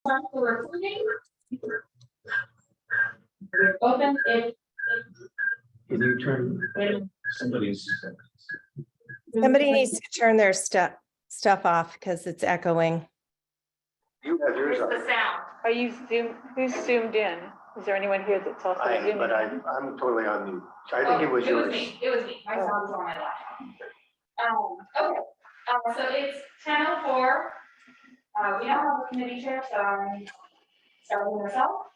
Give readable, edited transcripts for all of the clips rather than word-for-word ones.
Start the recording. Open it. Can you turn Somebody Somebody needs to turn their stuff off because it's echoing. You have yours Here's on. the sound. Are you who's zoomed in? Is there anyone here that's also zooming? But I'm totally on mute. I think it was It was yours. me. It was me. My sound was on my laptop. Okay. So it's 10:04. We now have a committee chair, so I'm starting myself.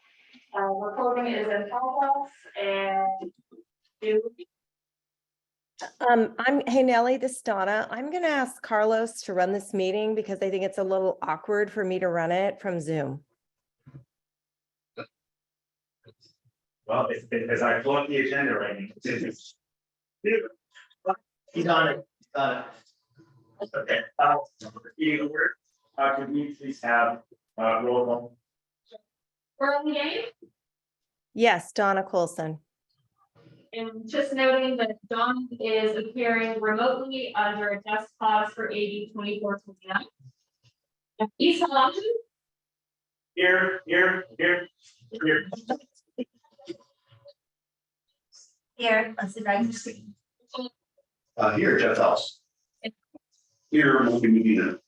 Recording is in progress and Hey Nellie, this is Donna. I'm gonna ask Carlos to run this meeting because I think it's a little awkward for me to run it from Zoom. Well, as I pull up the agenda right now. He's on it. Okay. Could we please have roll call? we're on the game. Yes, Donna Colson. And just noting that Dawn is appearing remotely under a desk pause for AB 2429. East Hawton, Here. Here, let's see if I can see. Here, Jeff House. Here, multimedia.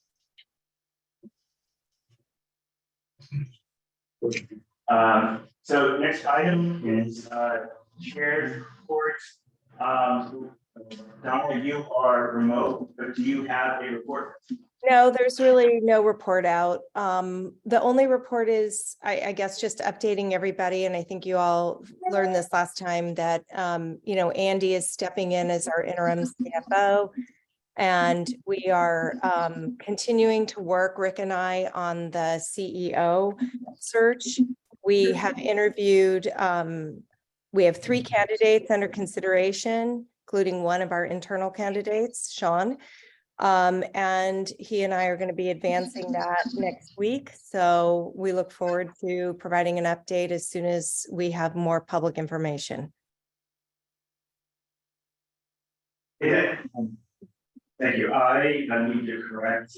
So next item is chair's reports. Donna, you are remote, but do you have a report? No, there's really no report out. The only report is, I guess, just updating everybody. And I think you all learned this last time that, Andy is stepping in as our interim CFO. And we are continuing to work, Rick and I, on the CEO search. We have interviewed, we have 3 candidates under consideration, including one of our internal candidates, Sean. And he and I are going to be advancing that next week. So we look forward to providing an update as soon as we have more public information. Yeah. Thank you. I need to correct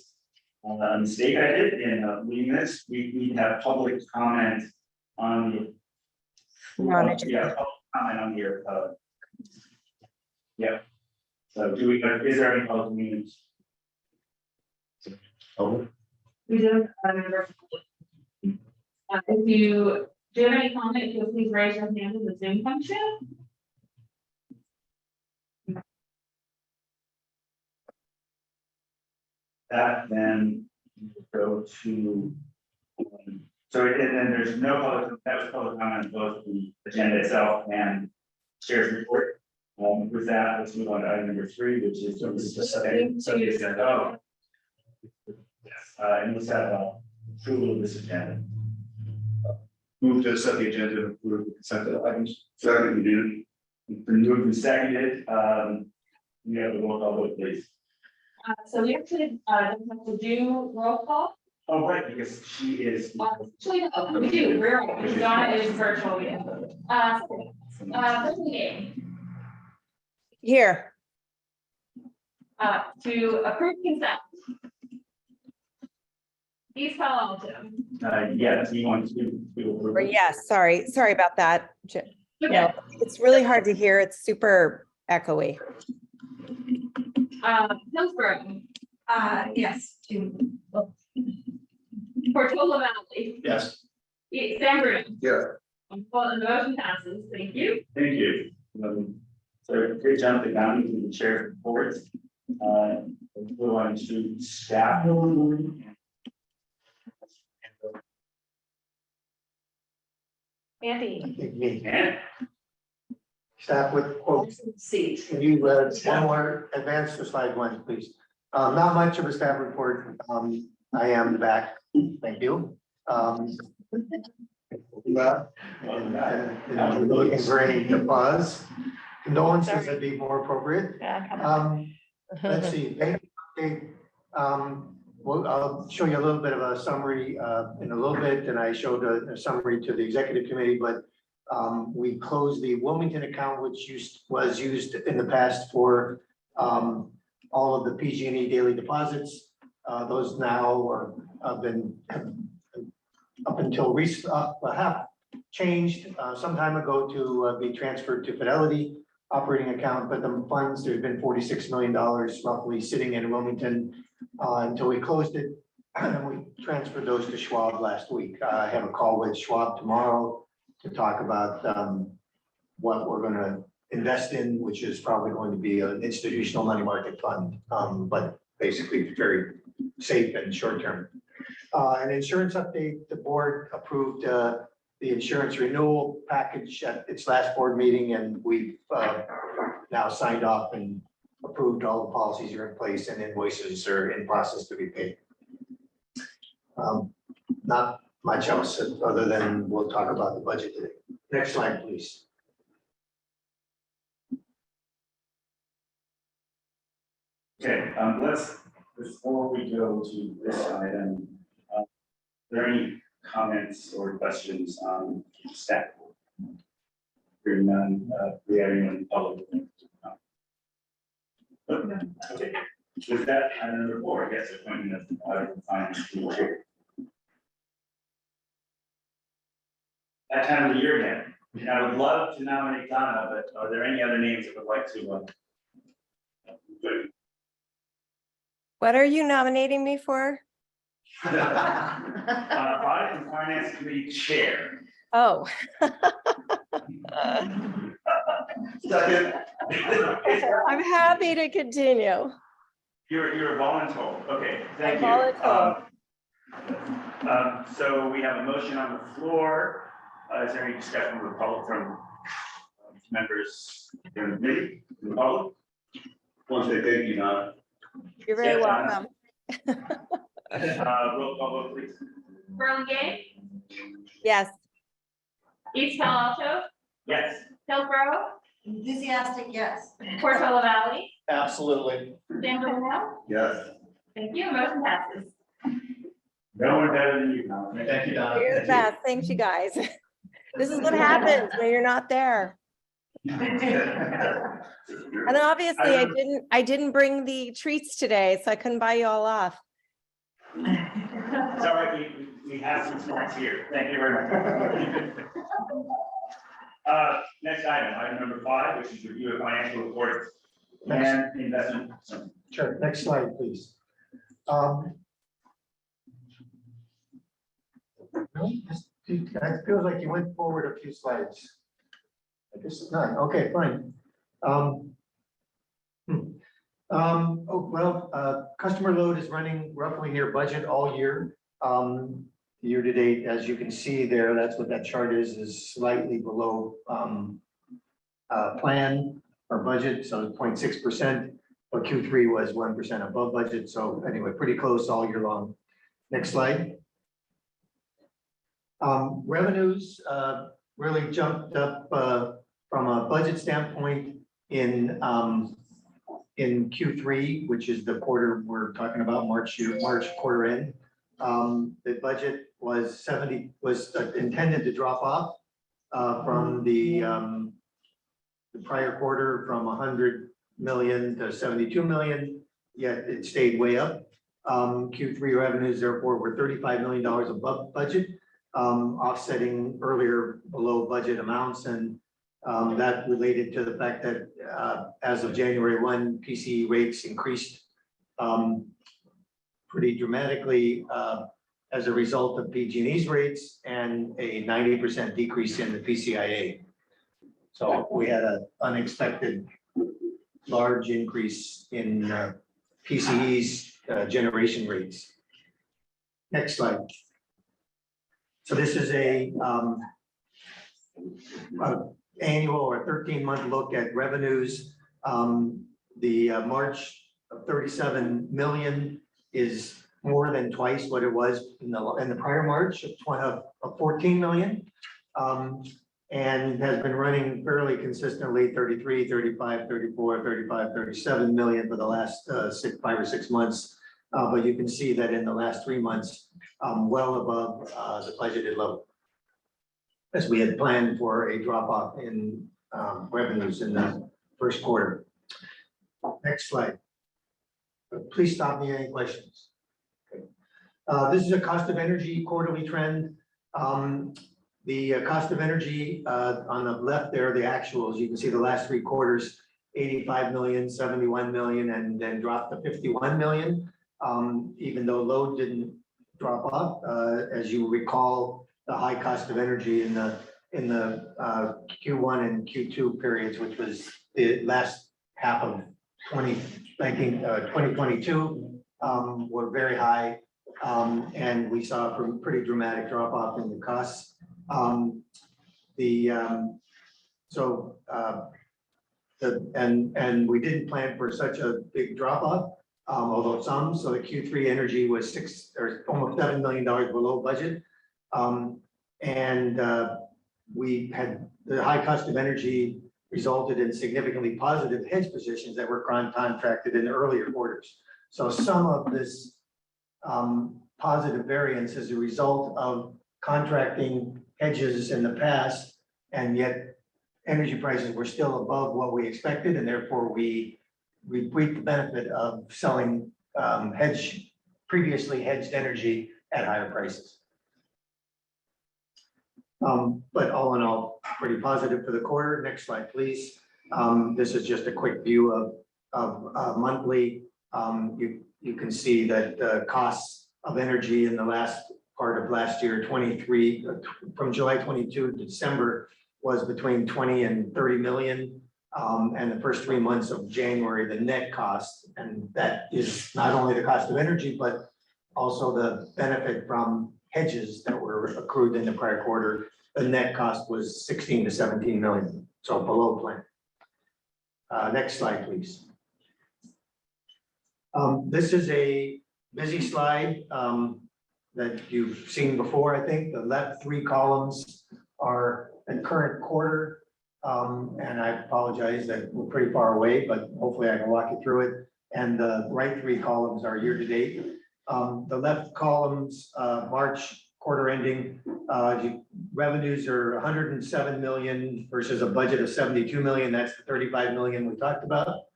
a mistake I did in reading this. We need to have public comment on the. Non-agenda. Public comment on here. Yeah. So is there any public meetings? Oh, we do remember. If you do have any comment, you'll please raise your hand in the Zoom function. that then go to. So and then there's no public, that was public comment on both the agenda itself and chair's report. With that, let's move on to item number 3, which is the second agenda. Oh. Yes, and let's have approval of this agenda. Move to set the agenda and approve the consent items. Second, we do. Been moved and seconded. We have a roll call vote, please. So we actually don't have to do roll call. Oh, right, because she is. Actually, no, we do. We're because Donna is virtual. First game. Here, To approve consent. East Palo Alto. Yes, you want to. or yes, sorry about that. No, it's really hard to hear. It's super echoey. Hillsborough. Yes, Portola Valley. Yes. San Bruno. Yeah. Well, the motion passes. Thank you. Thank you. So great job, the county, to the chair reports. Move on to staff. Andy, Me. And Staff with quotes. seat. Can you one more advance to slide 1, please? Not much of a staff report. I am back. Thank you. And looking for any applause. Condolences would be more appropriate. Let's see. Okay. Well, I'll show you a little bit of a summary in a little bit, and I showed a summary to the executive committee, but we closed the Wilmington account, which was used in the past for all of the PG&E daily deposits. Those now have been up until have changed some time ago to be transferred to Fidelity operating account, but the funds, there's been $46 million roughly sitting in Wilmington until we closed it. And we transferred those to Schwab last week. I have a call with Schwab tomorrow to talk about what we're gonna invest in, which is probably going to be an institutional money market fund, but basically very safe and short term. An insurance update, the board approved the insurance renewal package at its last board meeting, and we've now signed off and approved all the policies are in place and invoices are in process to be paid. Not much else other than we'll talk about the budget today. Next slide, please. Okay, before we go to this item, are there any comments or questions on staff? Hearing none, we have anyone in public? Okay, with that, item number 4, I guess, appointment of the audit and finance committee chair. That time of the year again, and I would love to nominate Donna, but are there any other names that would like to? What are you nominating me for? Audit and Finance Committee Chair. Oh. Second. I'm happy to continue. You're voluntold. Okay, thank you. Voluntold. So we have a motion on the floor. Is there any discussion with the public from members in the committee, in the public? I want to say thank you, Donna. You're very Yeah, welcome. Roll call vote, please. Burlingame, Yes. East Palo Alto, Yes. Hillsborough, Enthusiastic, yes. Portola Valley, Absolutely. San Bruno. Yes. Thank you, motion passes. No one better than you, Donna. Thank you, Donna. You're the best. Thanks, you guys. This is what happens when you're not there. And obviously I didn't bring the treats today, so I couldn't buy you all off. It's all right, we have some snacks here. Thank you very much. Next item number 5, which is review of financial reports and investment. Sure, next slide, please. Really? It feels like you went forward a few slides. I guess not. Okay, fine. Customer load is running roughly near budget all year. Year to date, as you can see there, that's what that chart is slightly below plan or budget, so 0.6%. But Q3 was 1% above budget. So anyway, pretty close all year long. Next slide. Revenues really jumped up from a budget standpoint in Q3, which is the quarter we're talking about, March quarter end. The budget was intended to drop off from the prior quarter from 100 million to 72 million, yet it stayed way up. Q3 revenues therefore were $35 million above budget, offsetting earlier below budget amounts, and that related to the fact that as of January 1, PCE rates increased pretty dramatically as a result of PG&E's rates and a 90% decrease in the PCIA. So we had an unexpected large increase in PCE's generation rates. Next slide. So this is a annual or 13-month look at revenues. The March of 37 million is more than twice what it was in the prior March of 14 million. And has been running fairly consistently 33, 35, 34, 35, 37 million for the last 5 or 6 months. But you can see that in the last 3 months, well above the budgeted level, as we had planned for a drop off in revenues in the first quarter. Next slide. Please stop me any questions. Okay. This is a cost of energy quarterly trend. The cost of energy on the left there, the actuals, you can see the last three quarters, 85 million, 71 million, and then dropped to 51 million. Even though load didn't drop off, as you recall, the high cost of energy in the Q1 and Q2 periods, which was the last half of 2022, were very high. And we saw a pretty dramatic drop off in the costs. And we didn't plan for such a big drop off, although some. So the Q3 energy was almost $7 million below budget. We had the high cost of energy resulted in significantly positive hedge positions that were contracted in earlier quarters. So some of this positive variance is a result of contracting hedges in the past, and yet energy prices were still above what we expected, and therefore we reaped the benefit of selling previously hedged energy at higher prices. But all in all, pretty positive for the quarter. Next slide, please. This is just a quick view of monthly. You can see that the costs of energy in the last part of last year, 23, from July 22 to December, was between 20 and 30 million. And the first 3 months of January, the net cost, and that is not only the cost of energy, but also the benefit from hedges that were accrued in the prior quarter. The net cost was 16 to 17 million, so below plan. Next slide, please. This is a busy slide that you've seen before, I think. The left three columns are the current quarter. And I apologize that we're pretty far away, but hopefully I can walk you through it. And the right three columns are year to date. The left columns, March quarter ending, revenues are 107 million versus a budget of 72 million. That's the 35 million we talked about.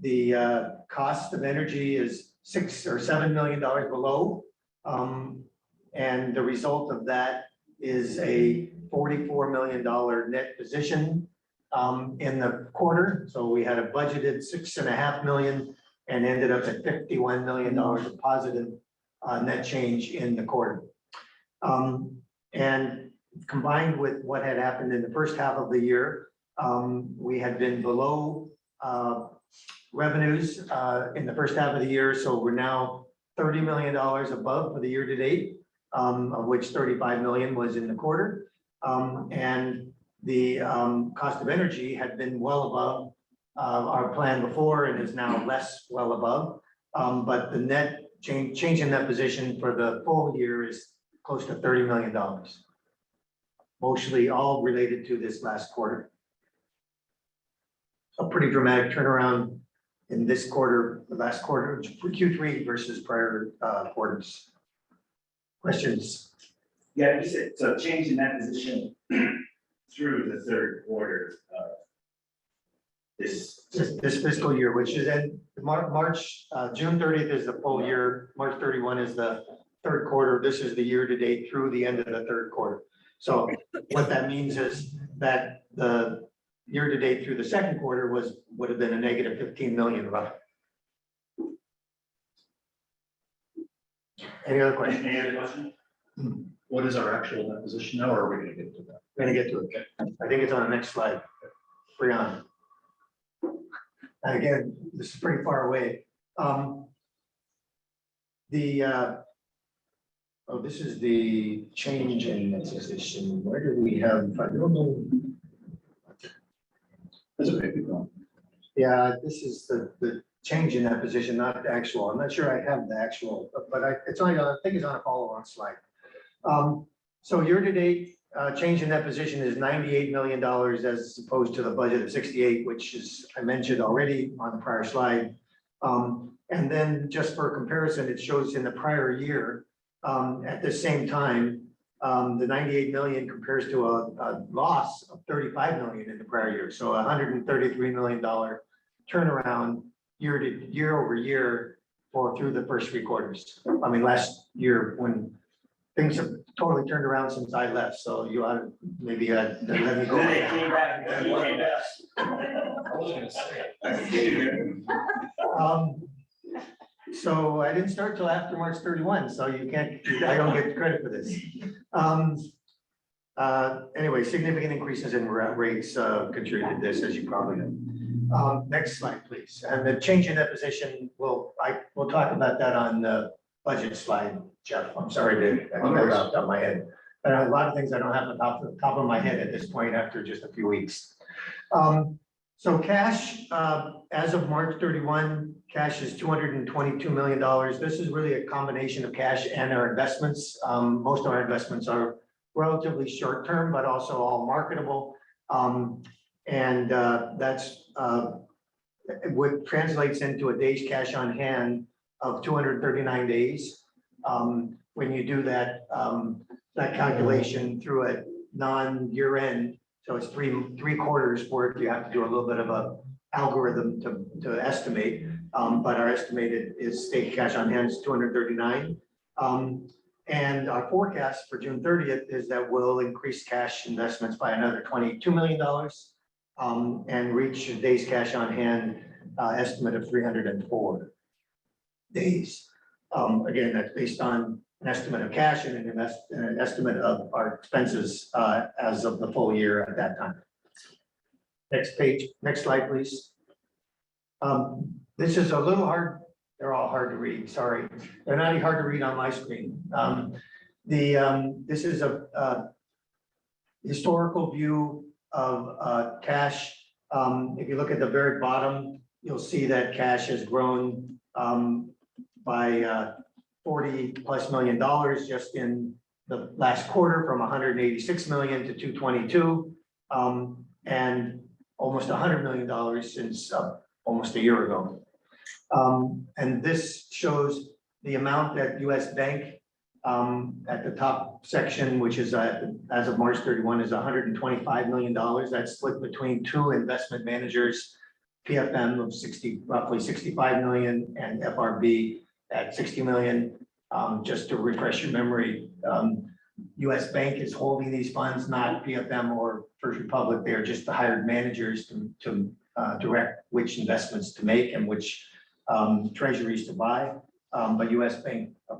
The cost of energy is $6 or $7 million below. And the result of that is a $44 million net position in the quarter. So we had a budgeted $6.5 million and ended up at $51 million of positive net change in the quarter. And combined with what had happened in the first half of the year, we had been below revenues in the first half of the year. So we're now $30 million above for the year to date, of which 35 million was in the quarter. And the cost of energy had been well above our plan before and is now less well above. But the net change in that position for the full year is close to $30 million, mostly all related to this last quarter. A pretty dramatic turnaround in this quarter, the last quarter, Q3 versus prior quarters. Questions? Yeah, you said, so change in that position through the third quarter of this fiscal year, which is in March, June 30th is the full year, March 31 is the third quarter. This is the year to date through the end of the third quarter. So what that means is that the year to date through the second quarter would have been a negative 15 million roughly. Any other questions? Any other question? What is our actual net position now, or are we gonna get to that? We're gonna get to it. I think it's on the next slide. Brianna. And again, this is pretty far away. This is the change in net position. Where do we have, I don't know. That's a big one. Yeah, this is the change in that position, not the actual. I'm not sure I have the actual, but it's only, I think it's on a follow-on slide. So year to date, change in that position is $98 million as opposed to the budget of 68, which is, I mentioned already on the prior slide. And then just for comparison, it shows in the prior year, at the same time, the 98 million compares to a loss of 35 million in the prior year. So $133 million turnaround year over year through the first three quarters. I mean, last year when things have totally turned around since I left, so you ought to, maybe let me And then they go. came back, and you came back. I wasn't gonna say. Um, So I didn't start till after March 31, so you can't, I don't get credit for this. Anyway, significant increases in rates contributed to this, as you probably know. Next slide, please. And the change in that position, we'll talk about that on the budget slide, Jeff. I'm sorry to, I think I got off the top of my head. But a lot of things I don't have on top of my head at this point after just a few weeks. So cash, as of March 31, cash is $222 million. This is really a combination of cash and our investments. Most of our investments are relatively short-term, but also all marketable. That's what translates into a day's cash on hand of 239 days. When you do that, that calculation through a non-year end, so it's three quarters worth, you have to do a little bit of a algorithm to estimate. But our estimated is state cash on hand is 239. And our forecast for June 30th is that we'll increase cash investments by another $22 million and reach a day's cash on hand estimate of 304 days. Again, that's based on an estimate of cash and an estimate of our expenses as of the full year at that time. Next page, next slide, please. This is a little hard. They're all hard to read, sorry. They're not hard to read on my screen. This is a historical view of cash. If you look at the very bottom, you'll see that cash has grown by $40+ million just in the last quarter, from 186 million to 222, and almost $100 million since almost a year ago. And this shows the amount that US Bank at the top section, which is as of March 31, is $125 million. That's split between two investment managers, PFM of roughly 65 million, and FRB at 60 million. Just to refresh your memory, US Bank is holding these funds, not PFM or First Republic. They're just the hired managers to direct which investments to make and which treasuries to buy. But US Bank, I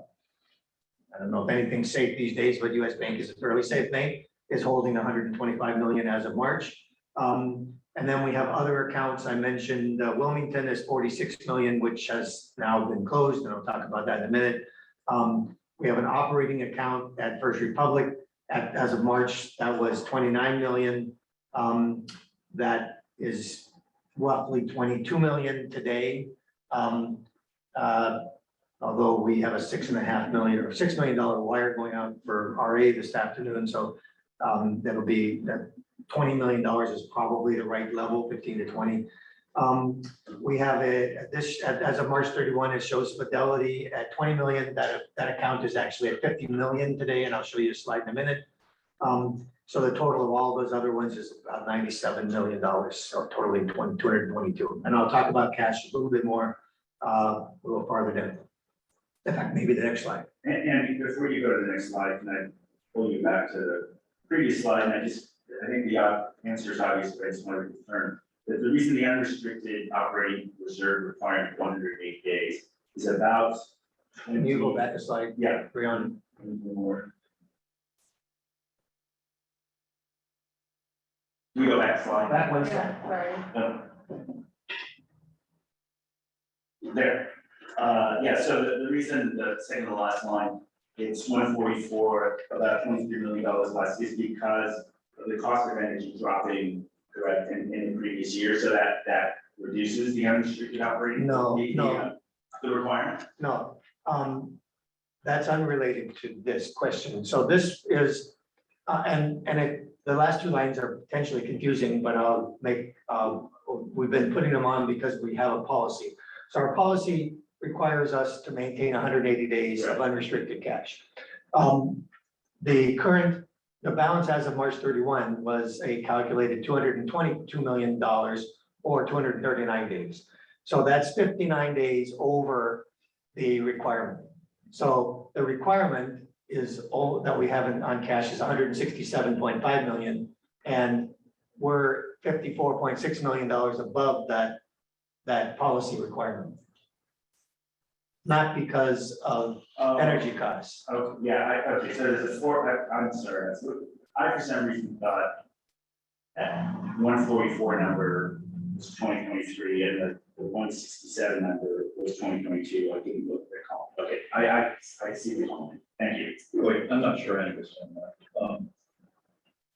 don't know if anything's safe these days, but US Bank is a fairly safe bank, is holding 125 million as of March. And then we have other accounts. I mentioned Wilmington is 46 million, which has now been closed, and I'll talk about that in a minute. We have an operating account at First Republic as of March, that was 29 million. That is roughly 22 million today. Although we have a $6.5 million or $6 million wire going out for RA this afternoon. So that'll be that $20 million is probably the right level, 15 to 20. We have as of March 31, it shows Fidelity at 20 million. That account is actually at 50 million today, and I'll show you a slide in a minute. So the total of all those other ones is about $97 million, so totally 222. And I'll talk about cash a little bit more a little farther down. In fact, maybe the next slide. And before you go to the next slide, can I pull you back to the previous slide? And I think the answer is obvious, but I just wanted to confirm that the reason the unrestricted operating reserve requirement 108 days is about. Can you go back a slide? Yeah. Bring on. More. We go back slide. Back one slide. Yeah, sorry. There. Yeah, so the reason the second to last line, it's 144, about $23 million less, is because of the cost of energy dropping, correct, in the previous year, so that reduces the unrestricted operating. No. The requirement? No, that's unrelated to this question. So this is, the last two lines are potentially confusing, but I'll make, we've been putting them on because we have a policy. So our policy requires us to maintain 180 days of unrestricted cash. The balance as of March 31 was a calculated $222 million or 239 days. So that's 59 days over the requirement. So the requirement all that we have on cash is 167.5 million. And we're $54.6 million above that policy requirement. Not because of energy costs. Oh, yeah, okay, so there's a I'm sorry, I for some reason thought that 144 number was 2023 and the 167 number was 2022. I didn't look at the column. Okay, I see the column. Thank you. Wait, I'm not sure I understand that.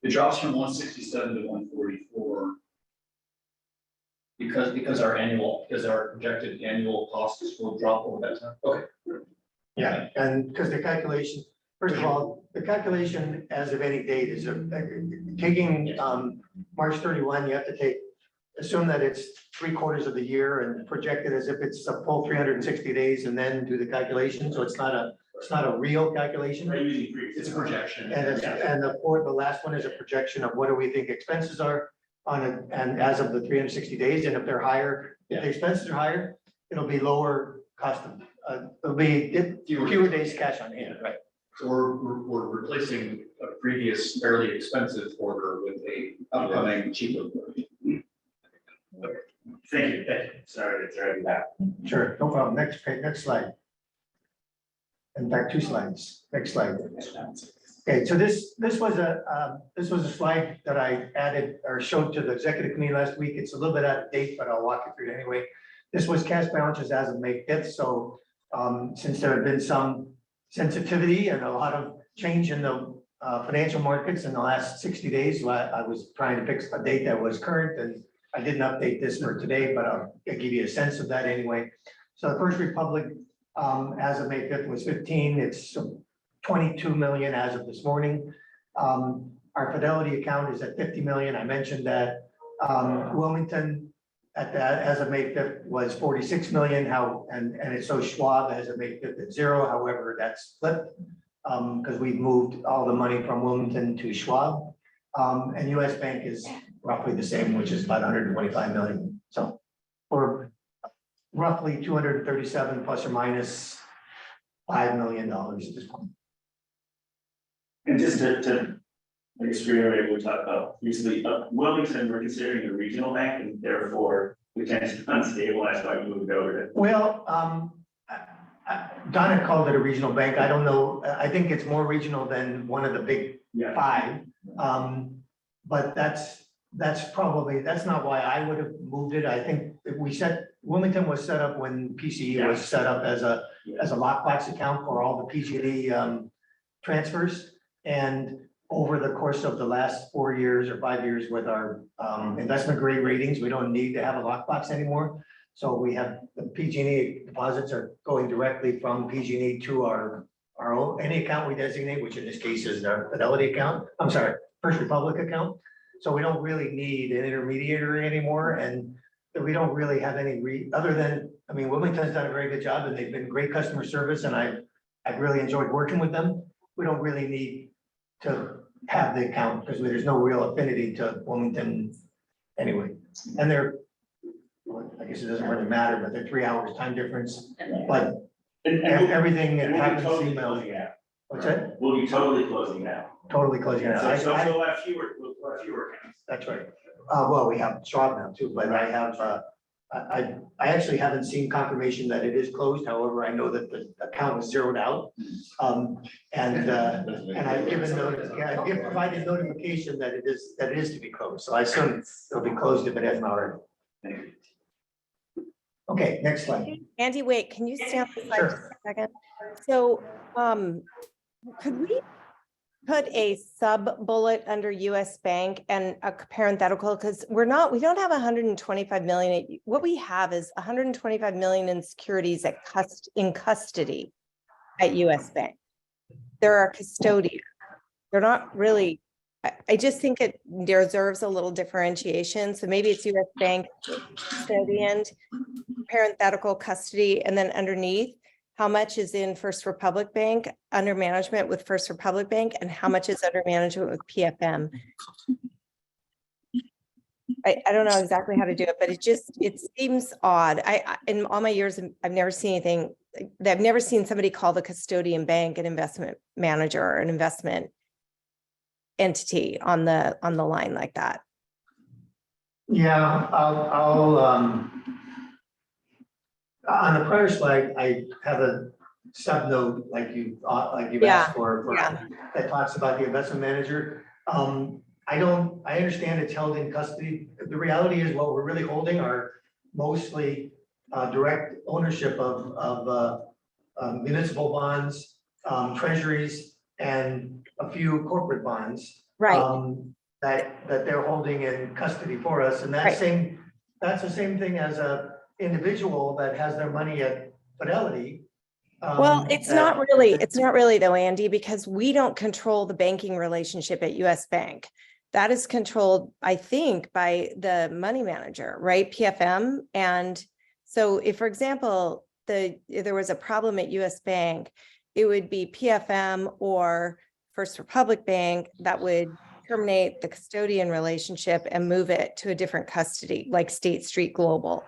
It drops from 167 to 144. Because our projected annual cost is will drop over that time. Okay. Yeah, and because the calculation, first of all, the calculation as of any date is taking March 31, you have to assume that it's 3/4 of the year and project it as if it's a full 360 days and then do the calculation. So it's not a real calculation. It's a projection. And the last one is a projection of what do we think expenses are and as of the 360 days. And if they're higher, if the expenses are higher, it'll be lower cost of, it'll be fewer days cash on hand, right? So we're replacing a previous fairly expensive order with a upcoming cheaper order. Thank you. Sorry to throw you back. Sure, no problem. Next page, next slide. In fact, 2 slides. Next slide. Okay, so this was a slide that I added or showed to the executive committee last week. It's a little bit out of date, but I'll walk you through it anyway. This was cash balances as of May 5th. So since there had been some sensitivity and a lot of change in the financial markets in the last 60 days, I was trying to fix a date that was current, and I didn't update this for today, but I'll give you a sense of that anyway. So the First Republic as of May 5th was 15. It's 22 million as of this morning. Our Fidelity account is at 50 million. I mentioned that. Wilmington as of May 5th was 46 million. And it's so Schwab as of May 5th at 0. However, that's flipped because we've moved all the money from Wilmington to Schwab. And US Bank is roughly the same, which is about 125 million. So we're roughly 237 plus or minus $5 million at this point. And just to I guess reiterate what we talked about recently, Wilmington, we're considering a regional bank and therefore potentially unstable. That's why we moved over to. Well, Donna called it a regional bank. I don't know. I think it's more regional than one of the big 5. But that's not why I would have moved it. I think Wilmington was set up when PCE was set up as a lockbox account for all the PG&E transfers. And over the course of the last 4 years or 5 years with our investment grade ratings, we don't need to have a lockbox anymore. So we have the PG&E deposits are going directly from PG&E to our own, any account we designate, which in this case is our Fidelity account. I'm sorry, First Republic account. So we don't really need an intermediary anymore. And we don't really have any other than, I mean, Wilmington's done a very good job and they've been great customer service and I've really enjoyed working with them. We don't really need to have the account because there's no real affinity to Wilmington anyway. And I guess it doesn't really matter, but they're 3 hours time difference, but everything that happens emails. What's that? We'll be totally closing it out. Totally closing it out. So we'll have fewer accounts. That's right. Well, we have Schwab now too, but I have, I actually haven't seen confirmation that it is closed. However, I know that the account was zeroed out. And I've provided notification that it is to be closed. So I assume it'll be closed if it hasn't already. Okay, next slide. Andy, wait, can you stay on the slide Sure. just a second? So, could we put a sub bullet under US Bank and a parenthetical? Because we don't have 125 million. What we have is 125 million in securities in custody at US Bank. They're our custodian. They're not really, I just think it deserves a little differentiation. So maybe it's US Bank custodian, parenthetical custody, and then underneath, how much is in First Republic Bank under management with First Republic Bank and how much is under management with PFM? I don't know exactly how to do it, but it seems odd. In all my years, I've never seen anything I've never seen somebody call the custodian bank an investment manager or an investment entity on the line like that. Yeah, on the prior slide, I have a sub-note like you've Yeah, asked for yeah. that talks about the investment manager. I understand it's held in custody. The reality is what we're really holding are mostly direct ownership of municipal bonds, treasuries, and a few corporate bonds. Right. That they're holding in custody for us, and Right. that's the same thing as a individual that has their money at Fidelity. Well, it's not really though, Andy, because we don't control the banking relationship at US Bank. That is controlled, I think, by the money manager, right? PFM. And so if, for example, if there was a problem at US Bank, it would be PFM or First Republic Bank that would terminate the custodian relationship and move it to a different custody, like State Street Global.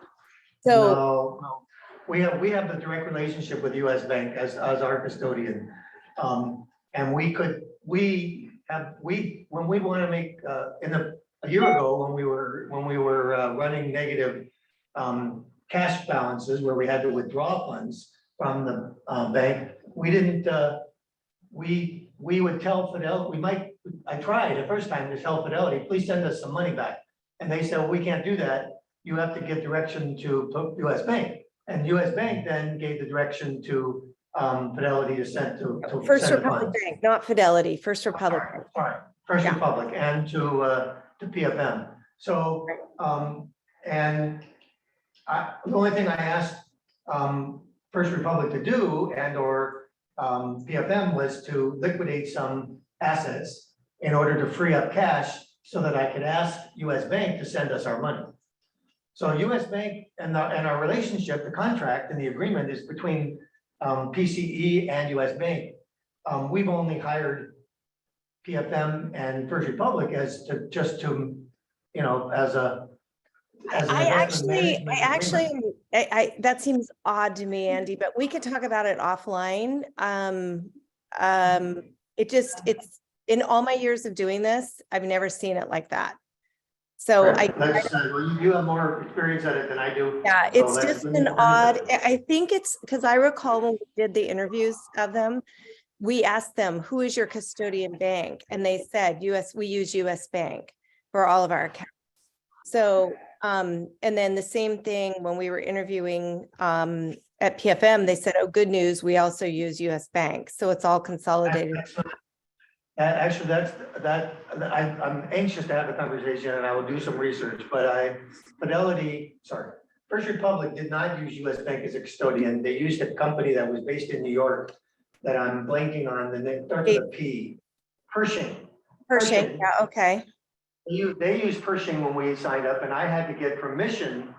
So No, we have the direct relationship with US Bank as our custodian. And when we want to make, a year ago, when we were running negative cash balances where we had to withdraw funds from the bank, we didn't, we would tell Fidelity, I tried the first time to tell Fidelity, please send us some money back. And they said, well, we can't do that. You have to give direction to US Bank. And US Bank then gave the direction to Fidelity to send to First send the Republic funds. Bank, not Fidelity, First Republic. Sorry, First Yeah. Republic and to PFM. So, and the only thing I asked First Republic to do and/or PFM was to liquidate some assets in order to free up cash so that I could ask US Bank to send us our money. So US Bank and our relationship, the contract and the agreement is between PCE and US Bank. We've only hired PFM and First Republic as an investment management agreement. That seems odd to me, Andy, but we could talk about it offline. It's in all my years of doing this, I've never seen it like that. So You have more experience at it than I do. Yeah, it's just an odd, I think it's because I recall when we did the interviews of them, we asked them, who is your custodian bank? And they said, we use US Bank for all of our accounts. So, and then the same thing when we were interviewing at PFM, they said, oh, good news, we also use US Bank. So it's all consolidated. Actually, I'm anxious to have a conversation and I will do some research, but First Republic did not use US Bank as a custodian. They used a company that was based in New York that I'm blanking on, the name starts with a P. Pershing, yeah, okay. They used Pershing when we signed up, and I had to get permission.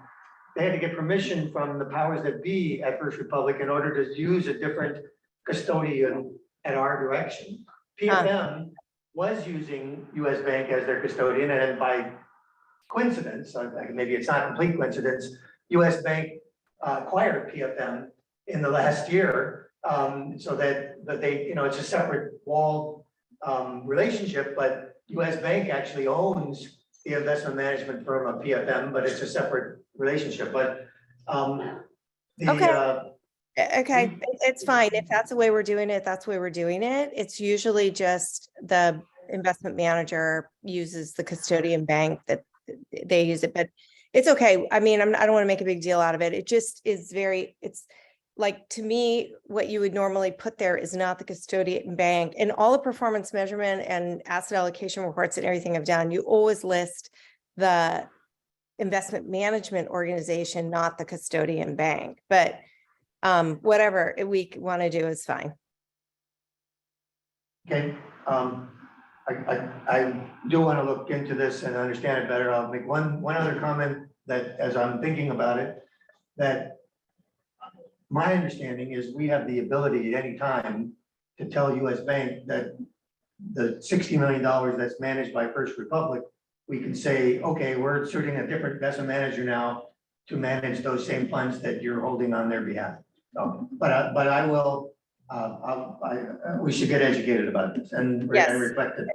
They had to get permission from the powers that be at First Republic in order to use a different custodian at our direction. PFM was using US Bank as their custodian, and by coincidence, maybe it's not complete coincidence, US Bank acquired PFM in the last year, so that they, it's a separate walled relationship, but US Bank actually owns the investment management firm of PFM, but it's a separate relationship. But Okay, it's fine. If that's the way we're doing it, that's the way we're doing it. It's usually just the investment manager uses the custodian bank that they use it, but it's okay. I mean, I don't want to make a big deal out of it. It just is it's like, to me, what you would normally put there is not the custodian bank. And all the performance measurement and asset allocation reports and everything I've done, you always list the investment management organization, not the custodian bank. But whatever we want to do is fine. Okay, I do want to look into this and understand it better. I'll make one other comment that, as I'm thinking about it, that my understanding is we have the ability at any time to tell US Bank that the $60 million that's managed by First Republic, we can say, okay, we're inserting a different investment manager now to manage those same funds that you're holding on their behalf. No, but I will, we should get educated about this and Yes. reflect it.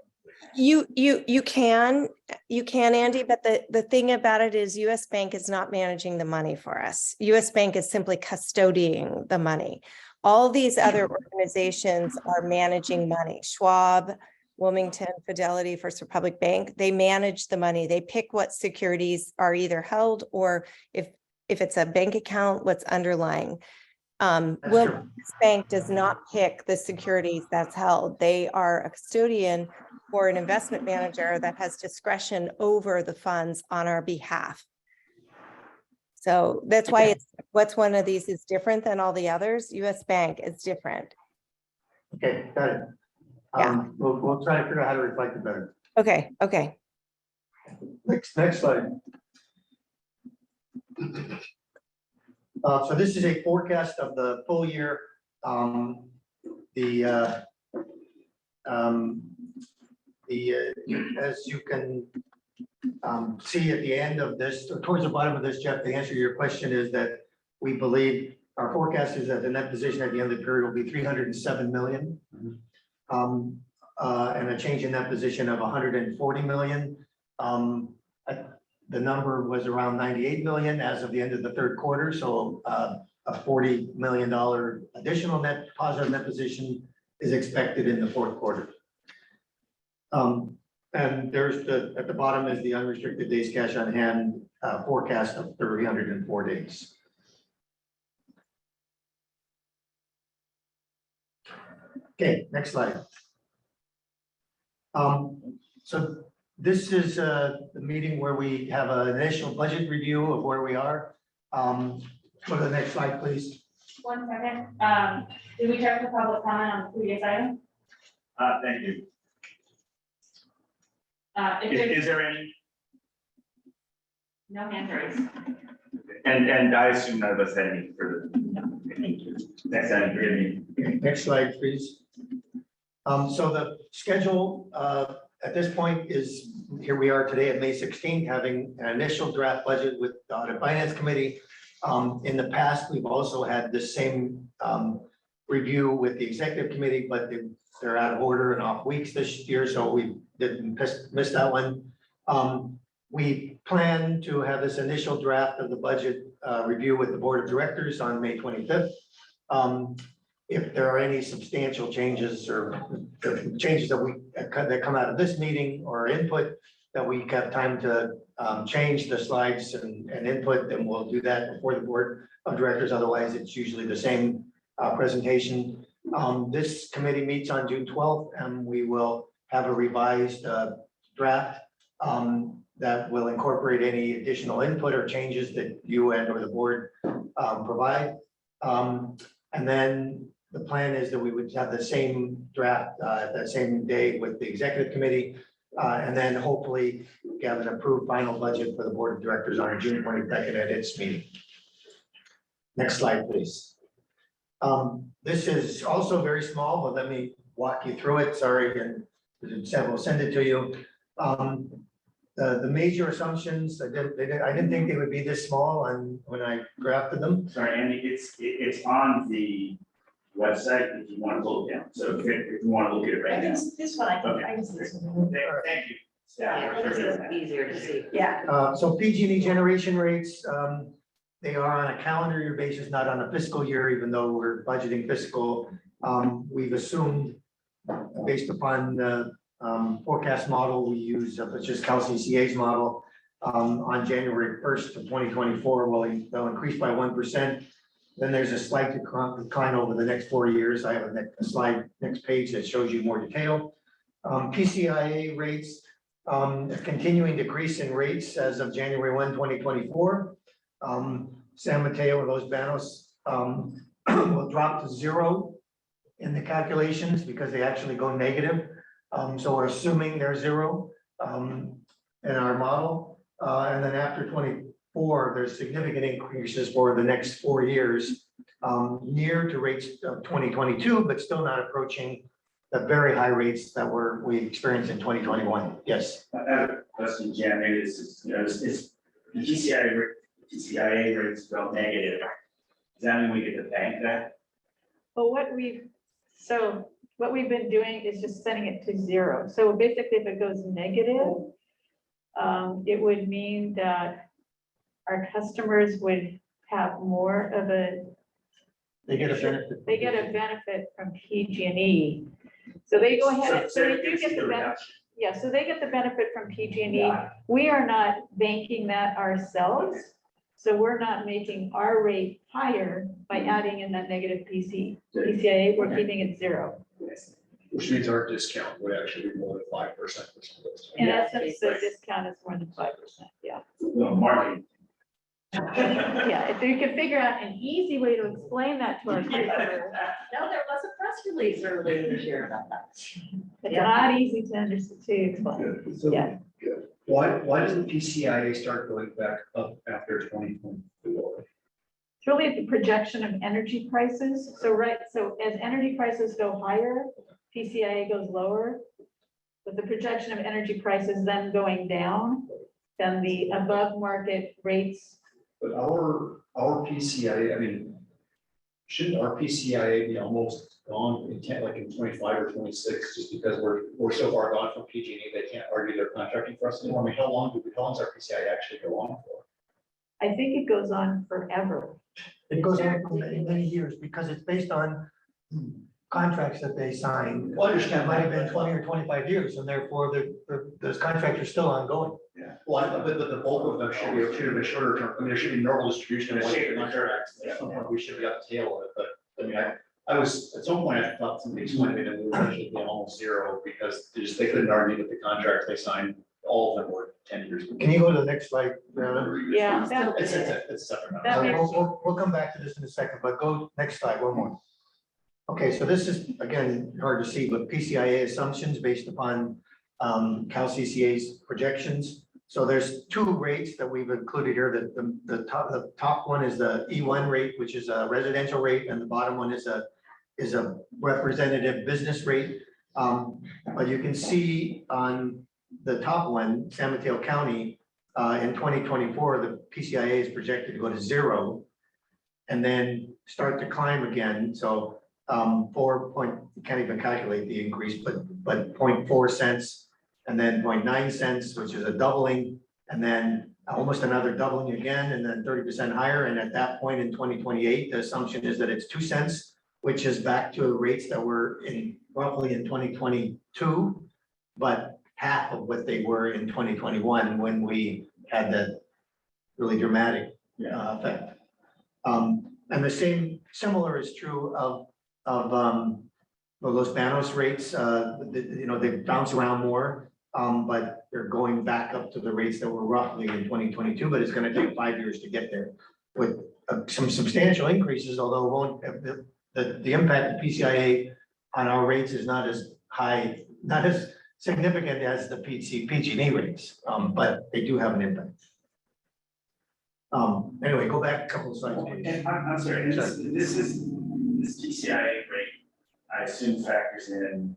You can, Andy, but the thing about it is US Bank is not managing the money for us. US Bank is simply custodying the money. All these other organizations are managing money. Schwab, Wilmington, Fidelity, First Republic Bank, they manage the money. They pick what securities are either held or if it's a bank account, what's underlying. Wilmington Bank does not pick the securities that's held. They are a custodian or an investment manager that has discretion over the funds on our behalf. So that's why what's one of these is different than all the others. US Bank is different. Okay, got it. We'll try to figure out how to reflect it better. Okay. Next slide. So this is a forecast of the full year. As you can see at the end of this, or towards the bottom of this, Jeff, the answer to your question is that we believe our forecast is that the net position at the end of the period will be 307 million. And a change in that position of 140 million. The number was around 98 million as of the end of the third quarter. So a $40 million additional net positive net position is expected in the fourth quarter. And there's at the bottom is the unrestricted days cash on hand forecast of 304 days. Okay, next slide. So this is the meeting where we have an initial budget review of where we are. Go to the next slide, please. 1 second. Did we check the public comment on the previous item? Thank you. If there's Is there any, no hand raised. and I assume none of us had any further. Thank you. Next time, forgive me. Next slide, please. So the schedule at this point is, here we are today at May 16th, having an initial draft budget with the Audit Finance Committee. In the past, we've also had the same review with the Executive Committee, but they're out of order and off weeks this year, so we didn't miss that one. We plan to have this initial draft of the budget review with the Board of Directors on May 25th. If there are any substantial changes or changes that come out of this meeting or input that we have time to change the slides and input, then we'll do that before the Board of Directors. Otherwise, it's usually the same presentation. This committee meets on June 12th, and we will have a revised draft that will incorporate any additional input or changes that you and or the board provide. And then the plan is that we would have the same draft that same day with the Executive Committee, and then hopefully have an approved final budget for the Board of Directors on June 22nd at its meeting. Next slide, please. This is also very small, but let me walk you through it. Sorry, and we'll send it to you. The major assumptions, I didn't think they would be this small when I drafted them. Sorry, Andy, it's on the website if you want to look down. So if you want to look at it right now. This one, I think, Okay. I can see this one. Thank you. Yeah, this is easier to see. Yeah. So PG&E generation rates, they are on a calendar year basis, not on a fiscal year, even though we're budgeting fiscal. We've assumed, based upon the forecast model we use, which is CalCCA's model, on January 1st of 2024, they'll increase by 1%. Then there's a slight decline over the next 4 years. I have a slide next page that shows you more detail. PCIA rates, a continuing decrease in rates as of January 1, 2024. San Mateo and Los Banos will drop to 0 in the calculations because they actually go negative. So we're assuming they're 0 in our model. And then after 24, there's significant increases for the next 4 years, near to rates of 2022, but still not approaching the very high rates that we experienced in 2021. Yes. Question, Jen, maybe this is, it's the PCIA rates go negative. Does that mean we get to bank that? But what we've been doing is just setting it to 0. So basically, if it goes negative, it would mean that our customers would have more of They get a benefit. they get a benefit from PG&E. So they go ahead, so they do get the benefit. Yeah, so they get the benefit from PG&E. We are not banking that ourselves. So we're not making our rate higher by adding in that negative PCIA. We're keeping it 0. Which means our discount would actually be more than 5% for some of those. In Yeah. essence, the discount is more than 5%. Yeah. No, marketing. Yeah, if you can figure out an easy way to explain that to our customers, No, there was a press release earlier this year about that. it's not easy to understand, to explain. So, Yeah. why doesn't PCIA start going back up after 2024? It's really the projection of energy prices. So as energy prices go higher, PCIA goes lower. With the projection of energy prices then going down, then the above market rates. But our PCIA, I mean, shouldn't our PCIA be almost gone in like in 25 or 26, just because we're so far gone from PG&E, they can't argue their contracting for us anymore? I mean, how long does our PCIA actually go on for? I think it goes on forever. It goes on for many, many years because it's based on contracts that they signed. Well, I understand That might have been that. 20 or 25 years, and therefore those contracts are still ongoing. Yeah, well, but the bulk of them should have been shorter term. I mean, there should be normal distribution of There should like be. contracts. At some point, we should be up the tail of it, but I mean, I was, at some point, I thought somebody explained to me that we were actually being almost 0 because they couldn't argue that the contracts they signed, all of them were 10 years. Can you go to the next slide? Yeah, It's separate. That makes- We'll come back to this in a second, but go next slide, one more. Okay, so this is, again, hard to see, but PCIA assumptions based upon Cal CCA's projections. So there's 2 rates that we've included here. The top one is the E1 rate, which is a residential rate, and the bottom one is a representative business rate. But you can see on the top one, San Mateo County, in 2024, the PCIA is projected to go to 0 and then start to climb again. So 4 point, you can't even calculate the increase, but 0.4 cents and then 0.9 cents, which is a doubling, and then almost another doubling again, and then 30% higher. And at that point in 2028, the assumption is that it's 2 cents, which is back to rates that were in roughly in 2022, but half of what they were in 2021 when we had that really dramatic effect. And the similar is true of Los Banos rates. They bounce around more, but they're going back up to the rates that were roughly in 2022, but it's going to take 5 years to get there with some substantial increases, although it won't the impact of PCIA on our rates is not as high, not as significant as the PG&E rates, but they do have an impact. Anyway, go back a couple of slides. please. And I'm sorry, and this PCIA rate, I assume factors in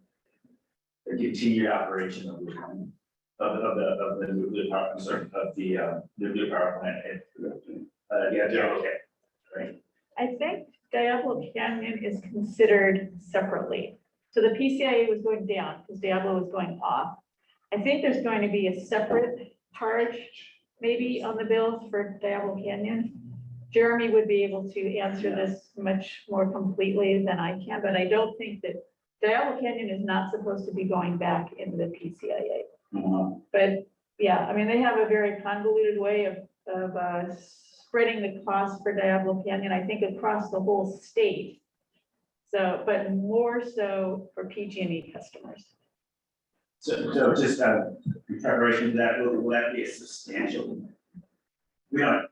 the continued operation of the nuclear power, I'm sorry, of the nuclear power plant. Okay, right. I think Diablo Canyon is considered separately. So the PCIA was going down because Diablo was going off. I think there's going to be a separate charge maybe on the bills for Diablo Canyon. Jeremy would be able to answer this much more completely than I can, but I don't think that Diablo Canyon is not supposed to be going back into the PCIA. But yeah, I mean, they have a very convoluted way of spreading the cost for Diablo Canyon, I think across the whole state. So, but more so for PG&E customers. So just in preparation for that, will that be a substantial? We don't.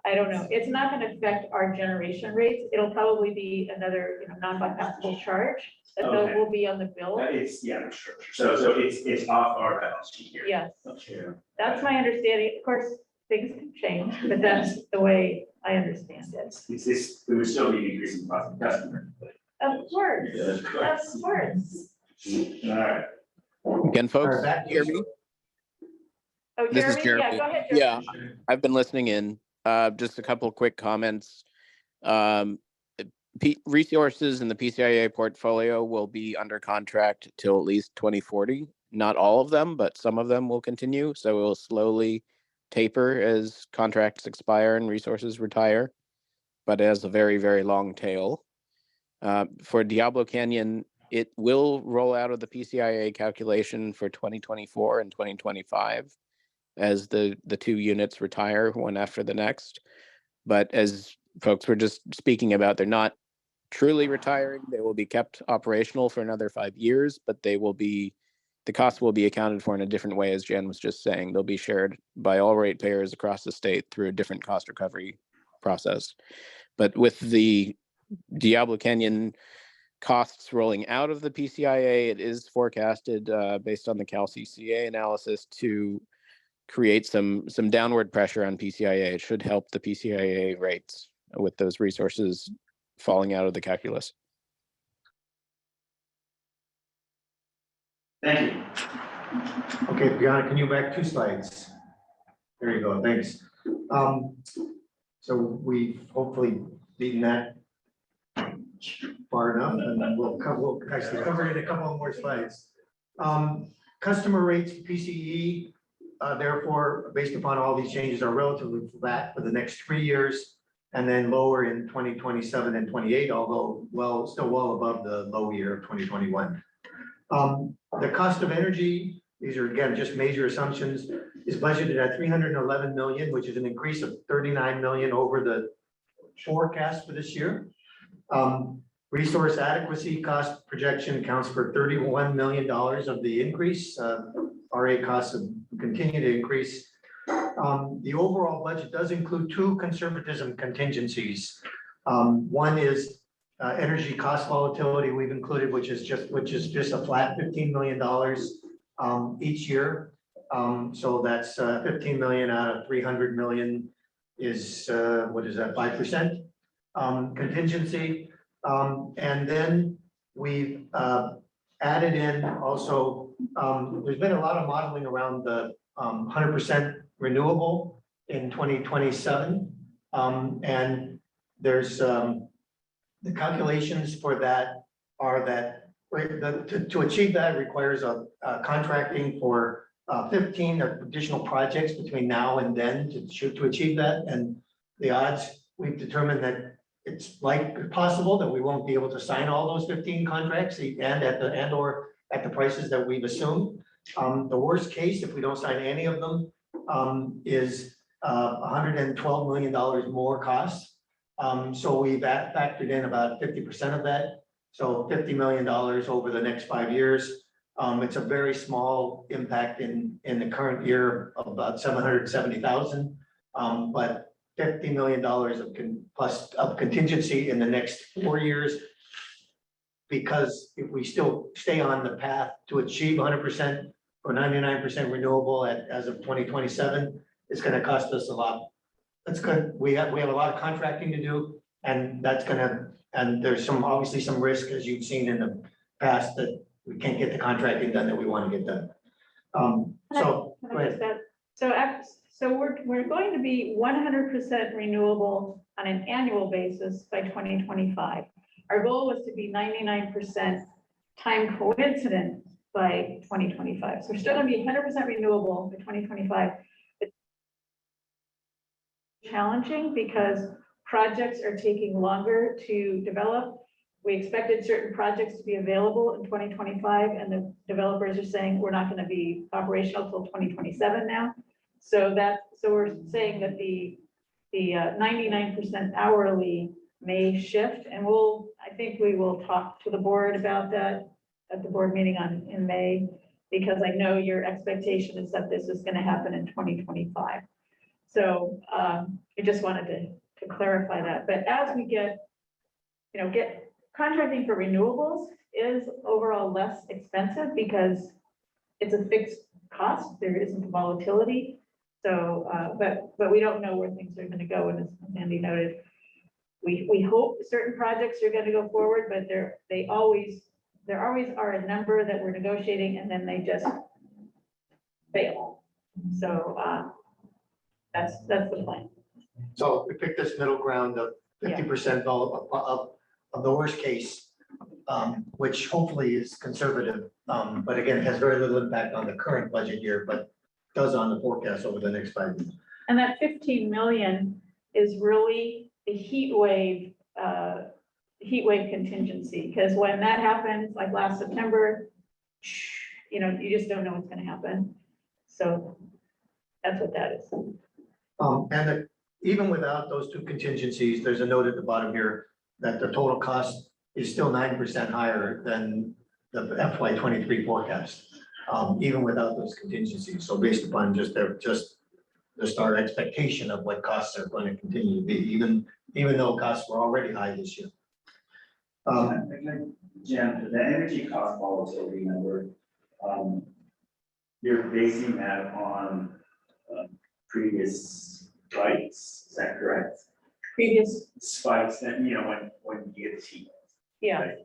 I don't know. It's not going to affect our generation rates. It'll probably be another, non-bypassable charge that Okay. will be on the bill. It's, yeah, sure. So it's off our balance sheet here. Yes, Okay. that's my understanding. Of course, things can change, but that's the way I understand it. It would still be an increasing cost of customer. But Of course, Yeah, of course. all right. Again, All folks, right, back to hear you. me? Oh, This is Jeremy? Yeah, Jeremy. go ahead. Jeremy. Yeah, I've been listening in. Just a couple of quick comments. Resources in the PCIA portfolio will be under contract till at least 2040. Not all of them, but some of them will continue. So it will slowly taper as contracts expire and resources retire, but it has a very, very long tail. For Diablo Canyon, it will roll out of the PCIA calculation for 2024 and 2025 as the two units retire one after the next. But as folks were just speaking about, they're not truly retiring. They will be kept operational for another 5 years, but the cost will be accounted for in a different way, as Jan was just saying. They'll be shared by all ratepayers across the state through a different cost recovery process. But with the Diablo Canyon costs rolling out of the PCIA, it is forecasted based on the Cal CCA analysis to create some downward pressure on PCIA. It should help the PCIA rates with those resources falling out of the calculus. Thank you. Okay, Brianna, can you back 2 slides? There you go, thanks. So we've hopefully beaten that far enough, and then we'll actually cover it in a couple more slides. Customer rates, PCE, therefore, based upon all these changes, are relatively flat for the next 3 years, and then lower in 2027 and 28, although still well above the low year of 2021. The cost of energy, these are again just major assumptions, is budgeted at 311 million, which is an increase of 39 million over the forecast for this year. Resource adequacy cost projection accounts for $31 million of the increase. RA costs have continued to increase. The overall budget does include 2 conservatism contingencies. One is energy cost volatility we've included, which is just a flat $15 million each year. So that's 15 million out of 300 million is what is that, 5% contingency. And then we've added in also, there's been a lot of modeling around the 100% renewable in 2027. And there's the calculations for that are that to achieve that requires a contracting for 15 additional projects between now and then to achieve that. And the odds, we've determined that it's possible that we won't be able to sign all those 15 contracts or at the prices that we've assumed. The worst case, if we don't sign any of them, is $112 million more costs. So we've factored in about 50% of that. So $50 million over the next 5 years. It's a very small impact in the current year of about 770,000. But $50 million of contingency in the next 4 years. Because if we still stay on the path to achieve 100% or 99% renewable as of 2027, it's going to cost us a lot. That's good. We have a lot of contracting to do, and there's obviously some risk, as you've seen in the past, that we can't get the contracting done that we want to get done. So go ahead. So we're going to be 100% renewable on an annual basis by 2025. Our goal was to be 99% time coincident by 2025. So we're still going to be 100% renewable by 2025. It's challenging because projects are taking longer to develop. We expected certain projects to be available in 2025, and the developers are saying we're not going to be operational till 2027 now. So we're saying that the 99% hourly may shift, and I think we will talk to the board about that at the board meeting in May, because I know your expectation is that this is going to happen in 2025. So I just wanted to clarify that. But as we get contracting for renewables is overall less expensive because it's a fixed cost. There isn't volatility. So, but we don't know where things are going to go. And as Andy noted, we hope certain projects are going to go forward, but there always are a number that we're negotiating, and then they just fail. So that's the plan. So we picked this middle ground of 50% of the worst case, which hopefully is conservative, but again, has very little impact on the current budget year, but does on the forecast over the next 5 years. And that 15 million is really the heat wave contingency, because when that happens, like last September, you just don't know what's gonna happen. So that's what that is. Even without those two contingencies, there's a note at the bottom here that the total cost is still 9% higher than the FY 23 forecast, even without those contingencies. So based upon just our expectation of what costs are going to continue to be, even though costs were already high this year. Jim, the energy cost volatility number, you're basing that on previous spikes, is that correct? Previous, Spikes that, when you get heat. yeah,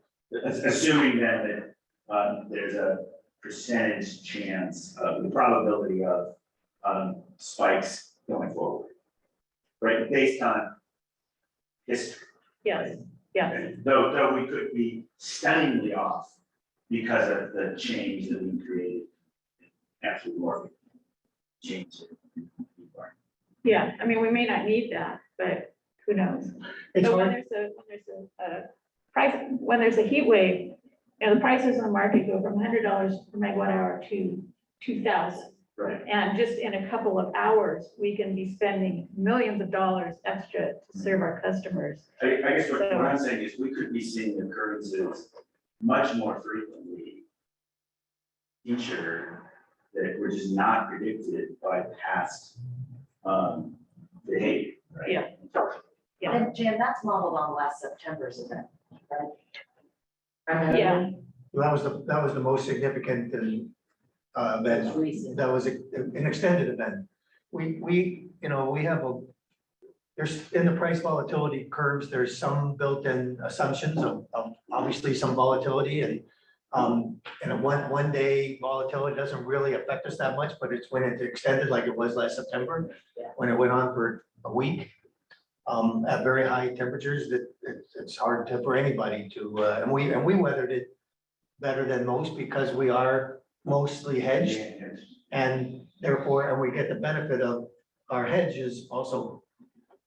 Assuming then that there's a percentage chance of the probability of spikes going forward. Right, based on history. yes, yes, Though we could be stunningly off because of the change that we created after the war. Change. yeah. I mean, we may not need that, but who knows? It's So when hard, there's a heat wave, the prices in the market go from $100 per megawatt hour to 2,000. Right. And just in a couple of hours, we can be spending millions of dollars extra to serve our customers. I guess what I'm saying is we could be seeing occurrences much more frequently. Future that were just not predicted by past behavior. Right? Yeah. Yeah. And Jan, that's modeled on last September's event, right? Yeah, that was the most significant event. Recent. That was an extended event. We have there's in the price volatility curves, there's some built-in assumptions of obviously some volatility and a one day volatility doesn't really affect us that much, but it's when it's extended like it was last September, Yeah. when it went on for a week at very high temperatures that it's hard for anybody to, and we weathered it better than most because we are mostly hedged. And therefore, and we get the benefit of our hedges also,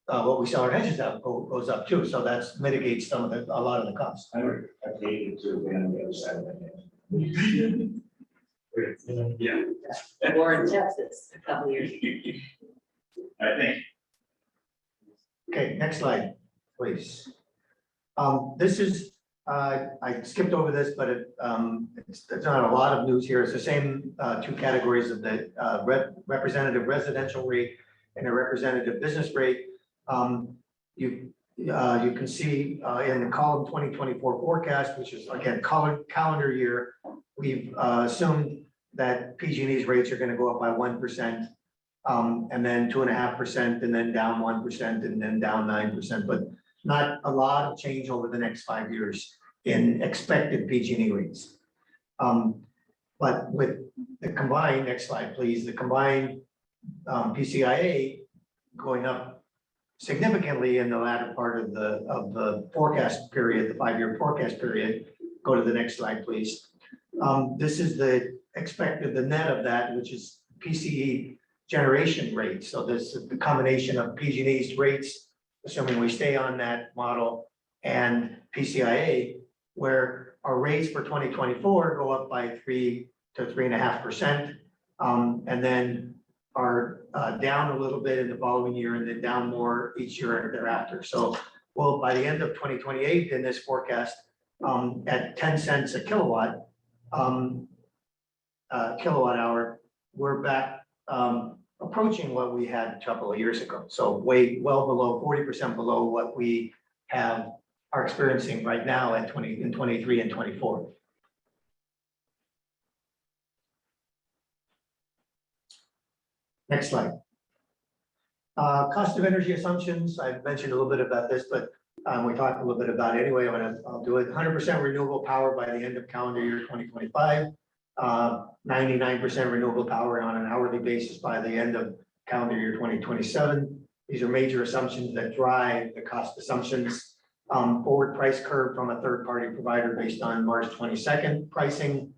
what we sell our hedges out goes up too. So that's mitigates a lot of the costs. I would have hated to have been on the other side of that. Yeah. War in Texas a couple years ago. I think. Okay, next slide, please. This is, I skipped over this, but it's not a lot of news here. It's the same two categories of the representative residential rate and a representative business rate. You can see in the column 2024 forecast, which is again calendar year, we've assumed that PG&E's rates are going to go up by 1%, and then 2.5%, and then down 1%, and then down 9%, but not a lot of change over the next 5 years in expected PG&E rates. But with the combined, next slide, please, the combined PCIA going up significantly in the latter part of the forecast period, the 5-year forecast period. Go to the next slide, please. This is the expected, the net of that, which is PCE generation rate. So this is the combination of PG&E's rates, assuming we stay on that model, and PCIA, where our rates for 2024 go up by 3 to 3.5%, and then are down a little bit in the following year, and then down more each year thereafter. So, well, by the end of 2028, in this forecast, at 10 cents a kilowatt hour, we're back approaching what we had a couple of years ago. So well below 40% below what we are experiencing right now in 23 and 24. Next slide. Cost of energy assumptions. I've mentioned a little bit about this, but we talked a little bit about it anyway. I'll do it. 100% renewable power by the end of calendar year 2025. 99% renewable power on an hourly basis by the end of calendar year 2027. These are major assumptions that drive the cost assumptions. Forward price curve from a third-party provider based on March 22nd pricing.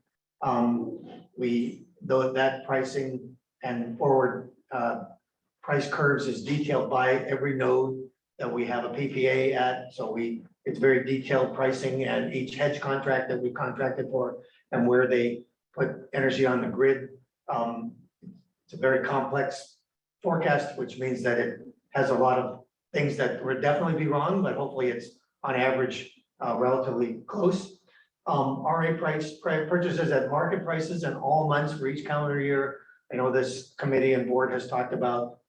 Though that pricing and forward price curves is detailed by every node that we have a PPA at. So it's very detailed pricing and each hedge contract that we contracted for and where they put energy on the grid. It's a very complex forecast, which means that it has a lot of things that would definitely be wrong, but hopefully it's on average relatively close. RA purchases at market prices and all months for each calendar year. I know this committee and board has talked about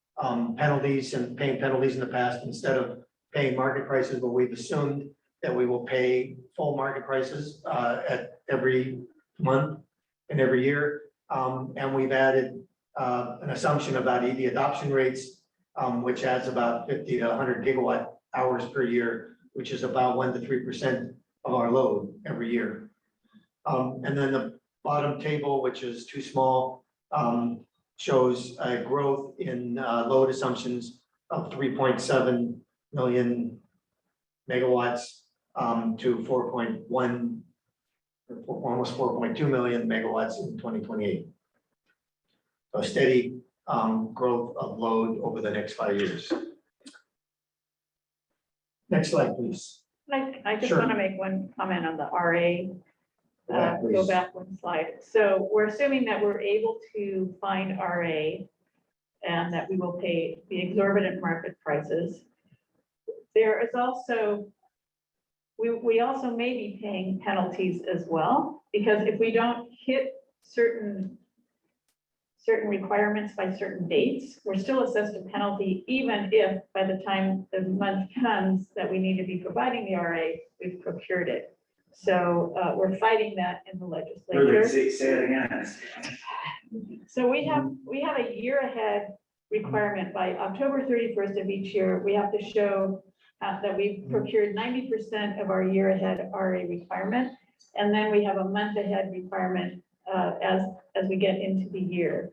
penalties and paying penalties in the past instead of paying market prices, but we've assumed that we will pay full market prices at every month and every year. And we've added an assumption about EV adoption rates, which adds about 50 to 100 gigawatt hours per year, which is about 1 to 3% of our load every year. And then the bottom table, which is too small, shows a growth in load assumptions of 3.7 million megawatts to 4.1, almost 4.2 million megawatts in 2028. A steady growth of load over the next 5 years. Next slide, please. I just Sure. want to make one comment on the RA. Go back, Go please. back one slide. So we're assuming that we're able to find RA and that we will pay the exorbitant market prices. There is also, we also may be paying penalties as well, because if we don't hit certain requirements by certain dates, we're still assessed a penalty, even if by the time the month comes that we need to be providing the RA, we've procured it. So we're fighting that in the legislature. Say it again. So we have a year ahead requirement by October 31st of each year. We have to show that we've procured 90% of our year ahead RA requirement. And then we have a month ahead requirement as we get into the year.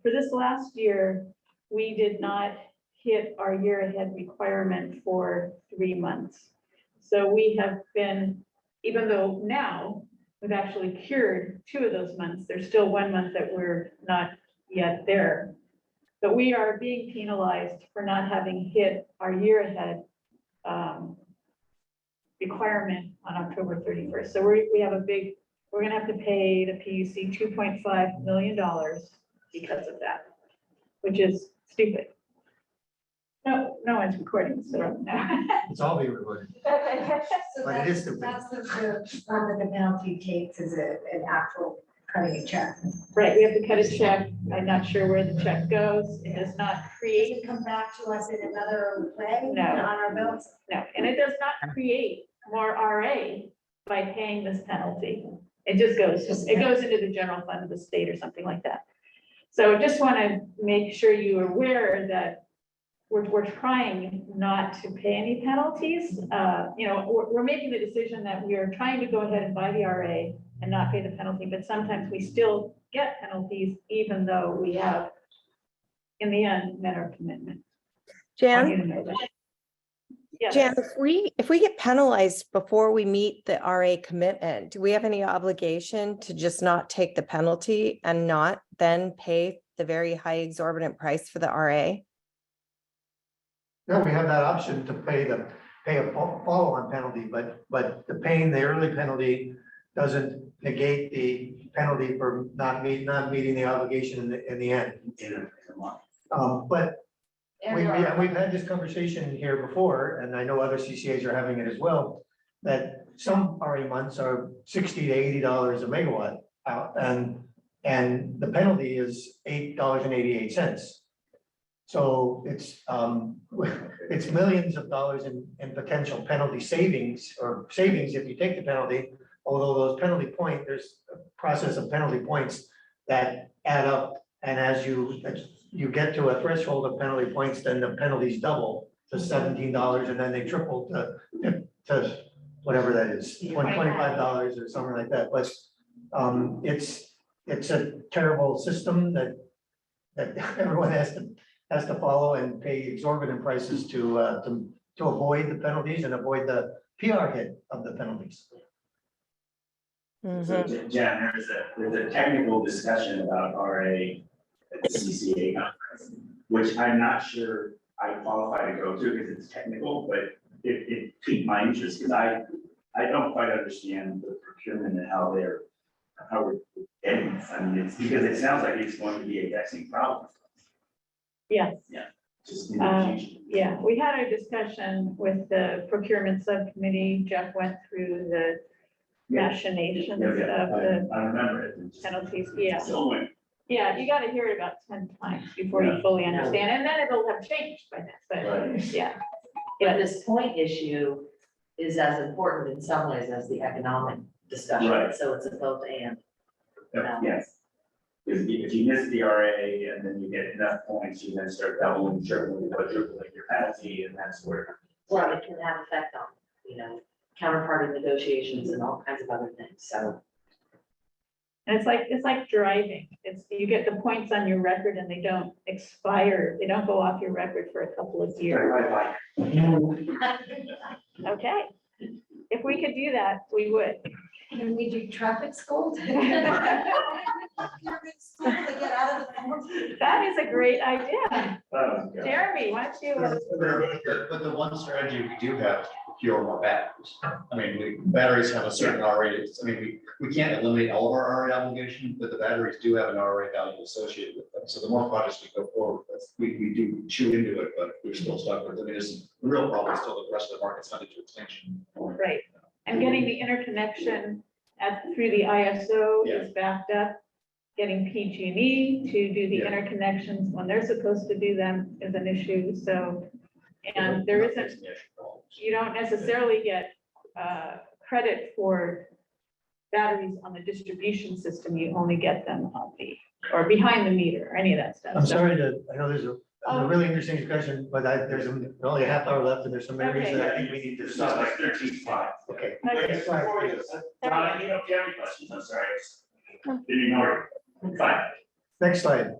For this last year, we did not hit our year ahead requirement for 3 months. So we have been, even though now we've actually cured 2 of those months, there's still 1 month that we're not yet there. But we are being penalized for not having hit our year ahead requirement on October 31st. So we have we're gonna have to pay the PUC $2.5 million because of that, which is stupid. No one's recording, so no. It's all being recorded, So but it is stupid. that's the form that the penalty takes is an actual cutting a check. Right, we have to cut a check. I'm not sure where the check goes. It does not Does create, it come back to us in another way No. on our bills? no, and it does not create more RA by paying this penalty. It just goes into the general fund of the state or something like that. So just want to make sure you are aware that we're trying not to pay any penalties. We're making the decision that we are trying to go ahead and buy the RA and not pay the penalty, but sometimes we still get penalties even though we have, in the end, met our commitment. I want you Jan, to know that. Yes. Jan, if we get penalized before we meet the RA commitment, do we have any obligation to just not take the penalty and not then pay the very high exorbitant price for the RA? No, we have that option to pay a follow-on penalty, but the paying the early penalty doesn't negate the penalty for not meeting the obligation in the end. But we've had this conversation here before, and I know other CCAs are having it as well, that some RA months are $60 to $80 a megawatt out, and the penalty is $8.88. So it's millions of dollars in potential penalty savings if you take the penalty, although those there's a process of penalty points that add up, and as you get to a threshold of penalty points, then the penalties double to $17, and then they triple to whatever that is, $25 or something like that. But it's a terrible system that everyone has to has to follow and pay exorbitant prices to avoid the penalties and avoid the PR hit of the penalties. So, Mhm. Jen, there's a technical discussion about RA at the CCA conference, which I'm not sure I qualify to go to because it's technical, but it piqued my interest because I don't quite understand the procurement and how we're getting this. I mean, it's because it sounds like it's going to be a vexing problem. Yes. Just in the future. Yeah, we had a discussion with the procurement subcommittee. Jeff went through the machinations of the I remember it. It just- penalties. Yeah, So went. yeah, you gotta hear it about 10 times before you fully understand, and then it'll have changed by then, but Right. yeah. But this point issue is as important in some ways as the economic discussion, Right. so it's a both and. Yes. Because if you miss the RA and then you get enough points, you then start doubling, tripling, quadrupling your penalty, and that's where. Well, it can have effect on, counterparty negotiations and all kinds of other things, so. And it's like driving. You get the points on your record and they don't expire. They don't go off your record for a couple of years. Okay. If we could do that, we would. Can we do traffic school? To get out of the penalty? That is a great idea. Oh, God. Jeremy, why don't you? But the one strategy we do have, procure more batteries. I mean, batteries have a certain R rate. I mean, we can't eliminate all of our R rate obligation, but the batteries do have an R rate value associated with them. So the more projects we go forward with, we do chew into it, but we're still stuck with it. I mean, the real problem is still the rest of the market's funded to extinction. Right. And getting the interconnection through the ISO is backed up. Getting PG&E to do the Yeah. interconnections when they're supposed to do them is an issue, so. And there isn't, you don't necessarily get credit for batteries on the distribution system, you only get them on or behind the meter, or any of that stuff. I'm So- sorry I know there's a really interesting discussion, but there's only a half hour left and there's some areas Okay. that I think we need to It's not discuss. like 13.5. Okay. Okay. Before you, Donna, you don't have any questions, I'm sorry. Didn't ignore it. Fine. Next slide.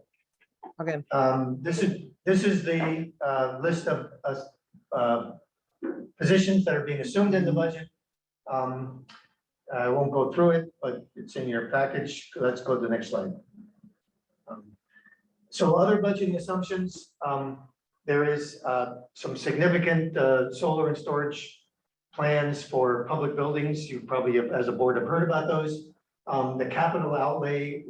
Okay. This is the list of positions that are being assumed in the budget. I won't go through it, but it's in your package. Let's go to the next slide. So other budgeting assumptions, there is some significant solar and storage plans for public buildings. You probably, as a board, have heard about those. The capital outlay,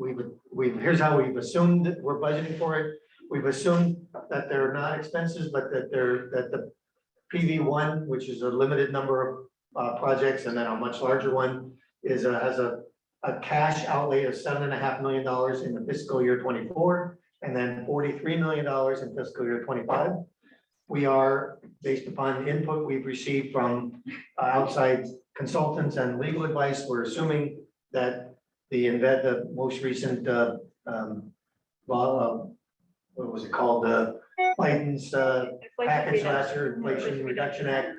here's how we've assumed that we're budgeting for it. We've assumed that they're not expenses, but that the PV1, which is a limited number of projects, and then a much larger one, has a cash outlay of $7.5 million in the fiscal year 24, and then $43 million in fiscal year 25. We are, based upon input we've received from outside consultants and legal advice, we're assuming that the most recent, what was it called, Biden's package last year, Inflation Reduction Act,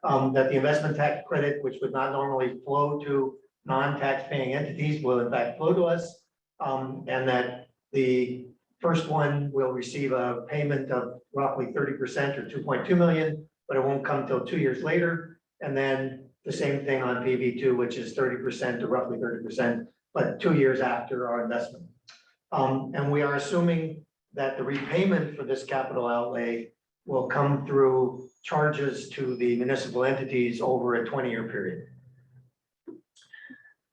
that the investment tax credit, which would not normally flow to non-tax paying entities, will in fact flow to us, and that the first one will receive a payment of roughly 30% or 2.2 million, but it won't come till 2 years later. And then the same thing on PV2, which is 30% to roughly 30%, but 2 years after our investment. And we are assuming that the repayment for this capital outlay will come through charges to the municipal entities over a 20-year period.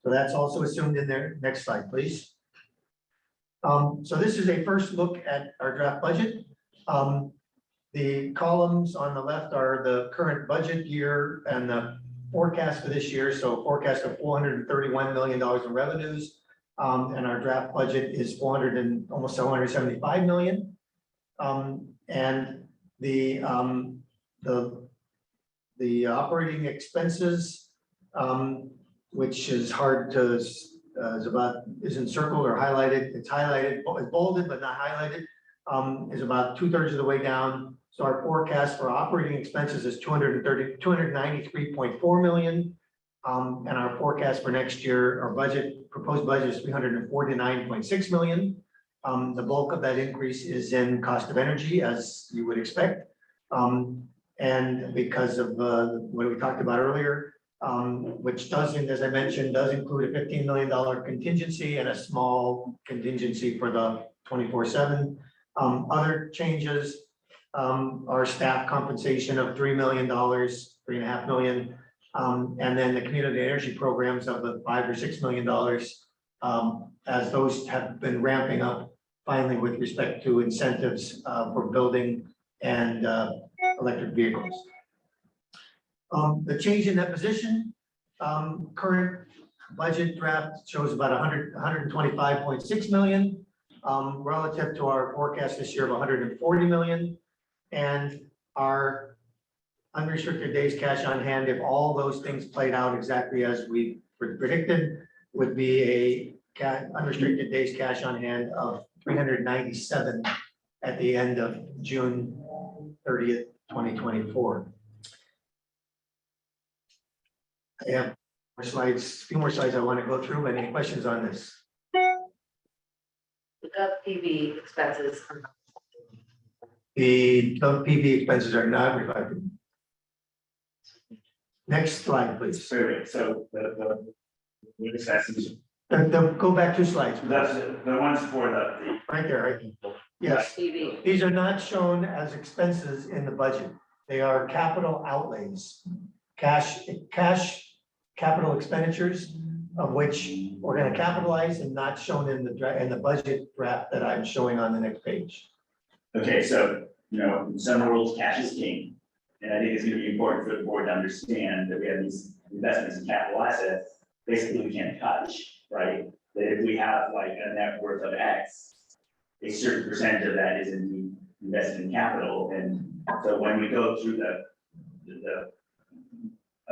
So that's also assumed in there. Next slide, please. So this is a first look at our draft budget. The columns on the left are the current budget year and the forecast for this year. So forecast of $431 million in revenues. And our draft budget is almost $475 million. And the operating expenses, which is hard to, isn't circled or highlighted. It's highlighted, it's bolded, but not highlighted, is about 2/3 of the way down. So our forecast for operating expenses is $293.4 million. And our forecast for next year, our proposed budget is $349.6 million. The bulk of that increase is in cost of energy, as you would expect. And because of what we talked about earlier, which doesn't, as I mentioned, does include a $15 million contingency and a small contingency for the 24/7. Other changes are staff compensation of $3 million, $3.5 million. And then the community energy programs of the $5 or $6 million, as those have been ramping up finally with respect to incentives for building and electric vehicles. The change in that position, current budget draft shows about 125.6 million, relative to our forecast this year of 140 million. And our unrestricted days cash on hand, if all those things played out exactly as we predicted, would be a unrestricted days cash on hand of 397 at the end of June 30th, 2024. I have more slides, a few more slides I want to go through, but any questions on this? The PV expenses are not. The PV expenses are not reflected. Next slide, please. So the expenses, Go back 2 slides. that's the ones for the. Right there, right? Yes, PV. these are not shown as expenses in the budget. They are capital outlays, cash capital expenditures, of which we're going to capitalize and not shown in the budget draft that I'm showing on the next page. Okay, so, in some rules, cash is king. And I think it's gonna be important for the board to understand that we have these investments in capital assets, basically we can't touch, right? That if we have like a net worth of X, a certain percentage of that is invested in capital. And so when we go through the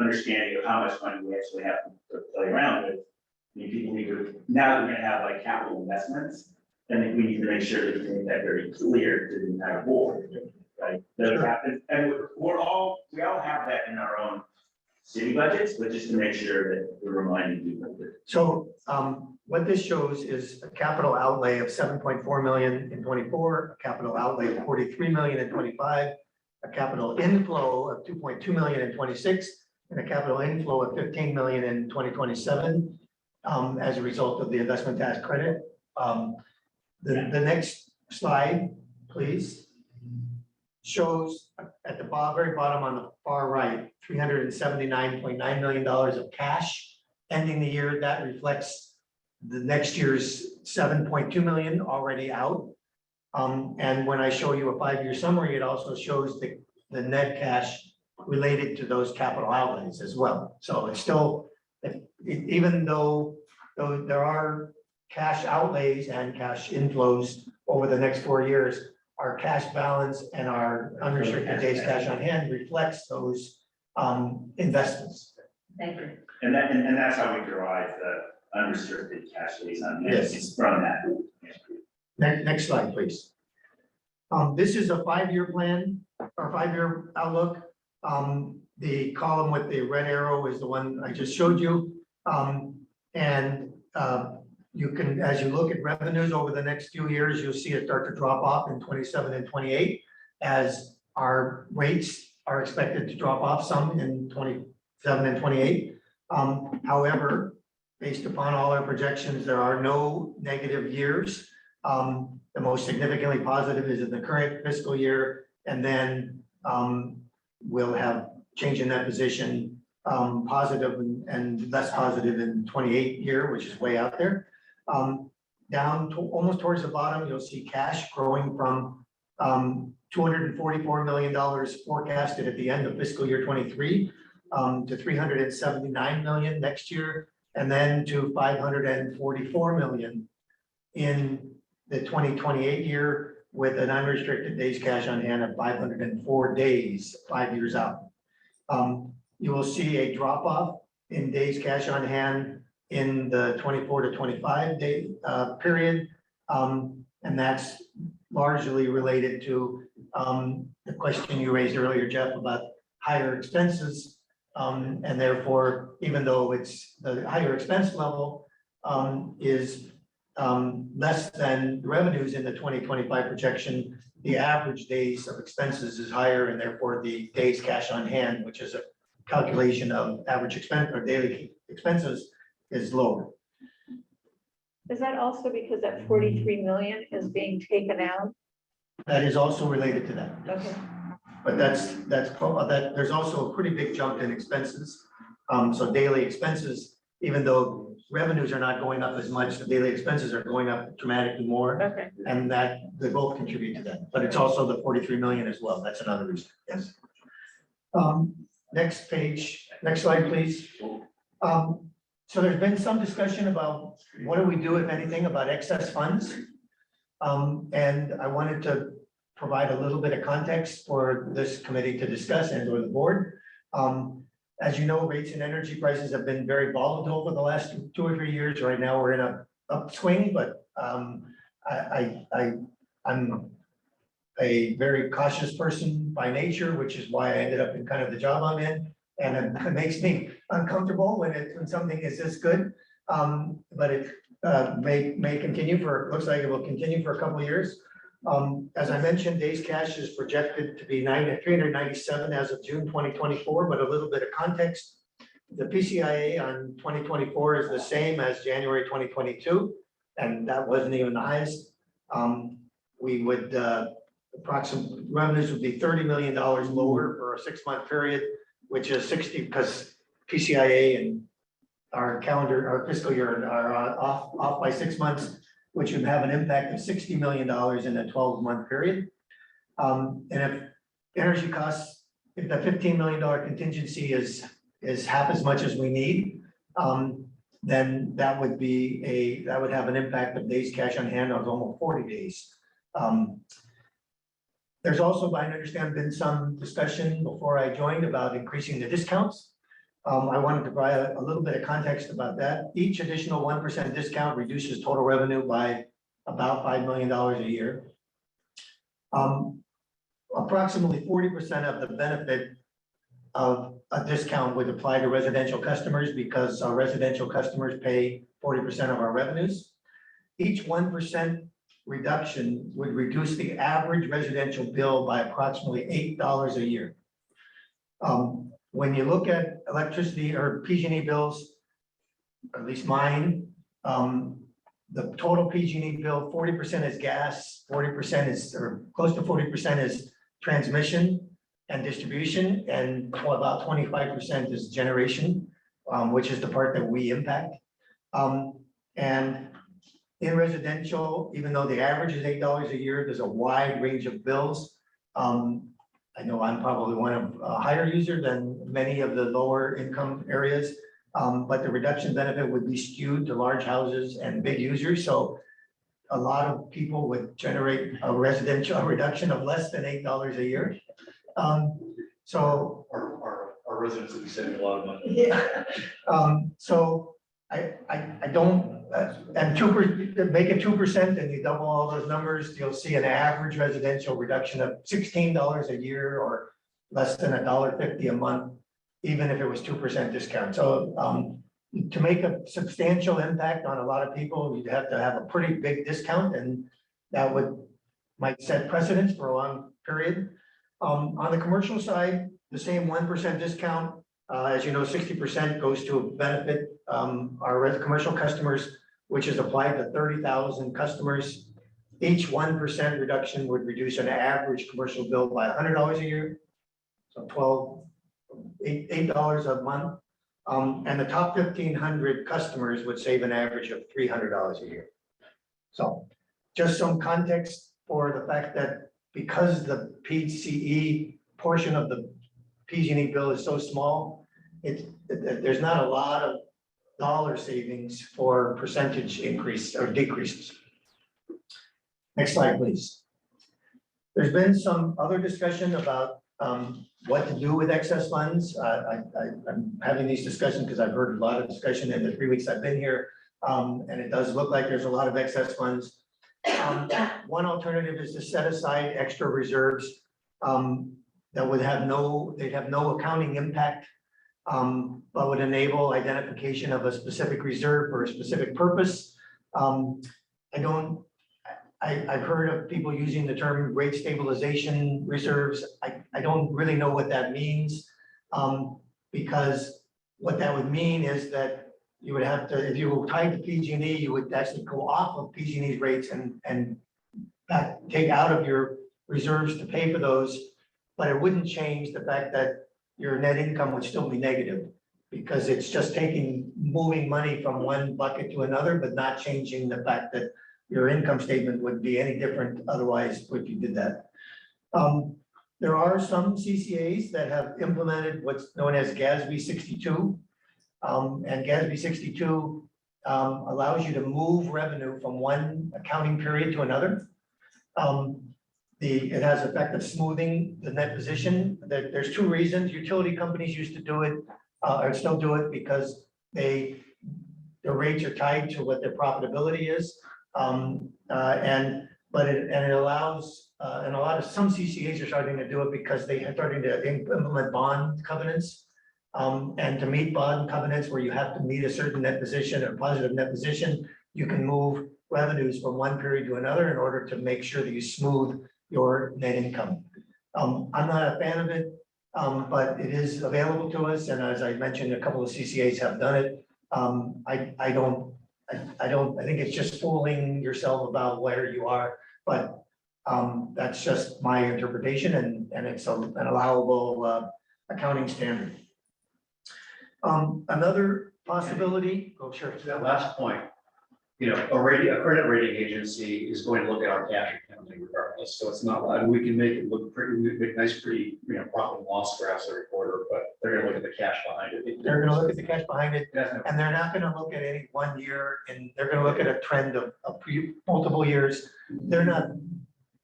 understanding of how much money we actually have to play around with, people need to, now that we're gonna have like capital investments, I think we need to make sure that we make that very clear to the entire board, right? That happens, and we all have that in our own city budgets, but just to make sure that we're reminding people of it. So what this shows is a capital outlay of 7.4 million in 24, a capital outlay of 43 million in 25, a capital inflow of 2.2 million in 26, and a capital inflow of 15 million in 2027 as a result of the investment tax credit. The next slide, please, shows at the very bottom on the far right, $379.9 million of cash ending the year. That reflects the next year's 7.2 million already out. And when I show you a 5-year summary, it also shows the net cash related to those capital outlays as well. So it's still, even though there are cash outlays and cash inflows over the next 4 years, our cash balance and our unrestricted days cash on hand reflects those investments. Thank you. And that's how we derive the unrestricted cash days on hand. Yes. It's from that. Next slide, please. This is a 5-year plan or 5-year outlook. The column with the red arrow is the one I just showed you. You can, as you look at revenues over the next few years, you'll see it start to drop off in 27 and 28 as our rates are expected to drop off some in 27 and 28. However, based upon all our projections, there are no negative years. The most significantly positive is in the current fiscal year, and then we'll have change in that position, positive and less positive in 28 year, which is way out there. Down to almost towards the bottom, you'll see cash growing from $244 million forecasted at the end of fiscal year 23 to 379 million next year, and then to 544 million in the 2028 year, with an unrestricted days cash on hand of 504 days, 5 years out. You will see a drop off in days cash on hand in the 24 to 25 day period. And that's largely related to the question you raised earlier, Jeff, about higher expenses. And therefore, even though it's the higher expense level is less than revenues in the 2025 projection, the average days of expenses is higher, and therefore the days cash on hand, which is a calculation of average expense or daily expenses, is lower. Is that also because that 43 million is being taken out? That is also related to that. Okay. But there's also a pretty big jump in expenses. So daily expenses, even though revenues are not going up as much, the daily expenses are going up dramatically more. Okay. And that, they both contribute to that, but it's also the 43 million as well. That's another reason, yes. Next page, next slide, please. So there's been some discussion about what do we do, if anything, about excess funds? And I wanted to provide a little bit of context for this committee to discuss and or the board. As you know, rates and energy prices have been very volatile over the last 2 or 3 years. Right now, we're in a upswing, but I'm a very cautious person by nature, which is why I ended up in kind of the job I'm in. And it makes me uncomfortable when something is this good. But it may continue for, looks like it will continue for a couple of years. As I mentioned, days cash is projected to be 397 as of June 2024, but a little bit of context. The PCIA on 2024 is the same as January 2022, and that wasn't even the highest. We would, approximate revenues would be $30 million lower for a 6-month period, which is 60, because PCIA and our calendar, our fiscal year are off by 6 months, which would have an impact of $60 million in a 12-month period. And if energy costs, if the $15 million contingency is half as much as we need, then that would have an impact of days cash on hand of almost 40 days. There's also, I understand, been some discussion before I joined about increasing the discounts. I wanted to provide a little bit of context about that. Each additional 1% discount reduces total revenue by about $5 million a year. Approximately 40% of the benefit of a discount would apply to residential customers because our residential customers pay 40% of our revenues. Each 1% reduction would reduce the average residential bill by approximately $8 a year. When you look at electricity or PG&E bills, at least mine, the total PG&E bill, 40% is gas, 40% is, or close to 40% is transmission and distribution, and about 25% is generation, which is the part that we impact. And in residential, even though the average is $8 a year, there's a wide range of bills. I know I'm probably one of a higher user than many of the lower income areas, but the reduction benefit would be skewed to large houses and big users. So a lot of people would generate a residential reduction of less than $8 a year. So our residents would be saving a lot of money. yeah. So I don't, and make it 2% and you double all those numbers, you'll see an average residential reduction of $16 a year or less than $1.50 a month, even if it was 2% discount. So to make a substantial impact on a lot of people, you'd have to have a pretty big discount, and that might set precedents for a long period. On the commercial side, the same 1% discount. As you know, 60% goes to benefit our commercial customers, which is applied to 30,000 customers. Each 1% reduction would reduce an average commercial bill by $100 a year. So $8 a month. And the top 1,500 customers would save an average of $300 a year. So just some context for the fact that because the PCE portion of the PG&E bill is so small, there's not a lot of dollar savings for percentage increase or decreases. Next slide, please. There's been some other discussion about what to do with excess funds. I'm having these discussions because I've heard a lot of discussion in the 3 weeks I've been here, and it does look like there's a lot of excess funds. One alternative is to set aside extra reserves that would have they'd have no accounting impact, but would enable identification of a specific reserve for a specific purpose. I don't, I've heard of people using the term rate stabilization reserves. I don't really know what that means. Because what that would mean is that you would have to, if you were tied to PG&E, you would actually go off of PG&E's rates and take out of your reserves to pay for those. But it wouldn't change the fact that your net income would still be negative. Because it's just moving money from one bucket to another, but not changing the fact that your income statement would be any different otherwise if you did that. There are some CCAs that have implemented what's known as GASB 62. And GASB 62 allows you to move revenue from one accounting period to another. It has effect of smoothing the net position. There's two reasons. Utility companies used to do it, or still do it because their rates are tied to what their profitability is. But it allows, and some CCAs are starting to do it because they are starting to implement bond covenants. And to meet bond covenants where you have to meet a certain net position or positive net position, you can move revenues from one period to another in order to make sure that you smooth your net income. I'm not a fan of it, but it is available to us. And as I mentioned, a couple of CCAs have done it. I think it's just fooling yourself about where you are, but that's just my interpretation and it's an allowable accounting standard. Another possibility, sure. To that last point, you know, a credit rating agency is going to look at our cash accounting regardless, so it's not, we can make it look pretty, make nice, pretty, you know, profit and loss graphs every quarter, but they're gonna look at the cash behind it. They're gonna look at the cash behind it, Definitely. and they're not gonna look at any 1 year, and they're gonna look at a trend of multiple years. They're not,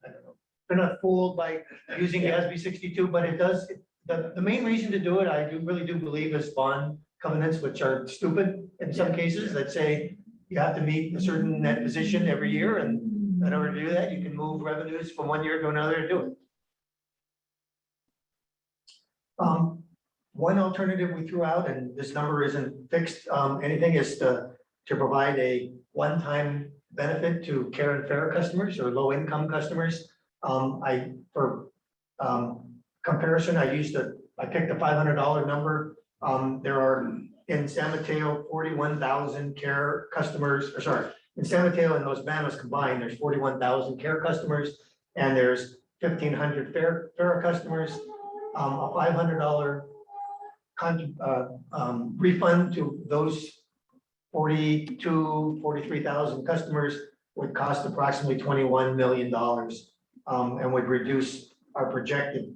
I don't know, they're not fooled by using GASB 62, but it does, the main reason to do it, I really do believe is bond covenants, which are stupid in some cases, that say you have to meet a certain net position every year, and in order to do that, you can move revenues from 1 year to another to do it. One alternative we threw out, and this number isn't fixed, anything, is to provide a one-time benefit to care and fair customers or low-income customers. For comparison, I picked a $500 number. There are in San Mateo 41,000 care customers, or sorry, in San Mateo and Los Banos combined, there's 41,000 care customers, and there's 1,500 fair customers. A $500 refund to those 43,000 customers would cost approximately $21 million, and would reduce our projected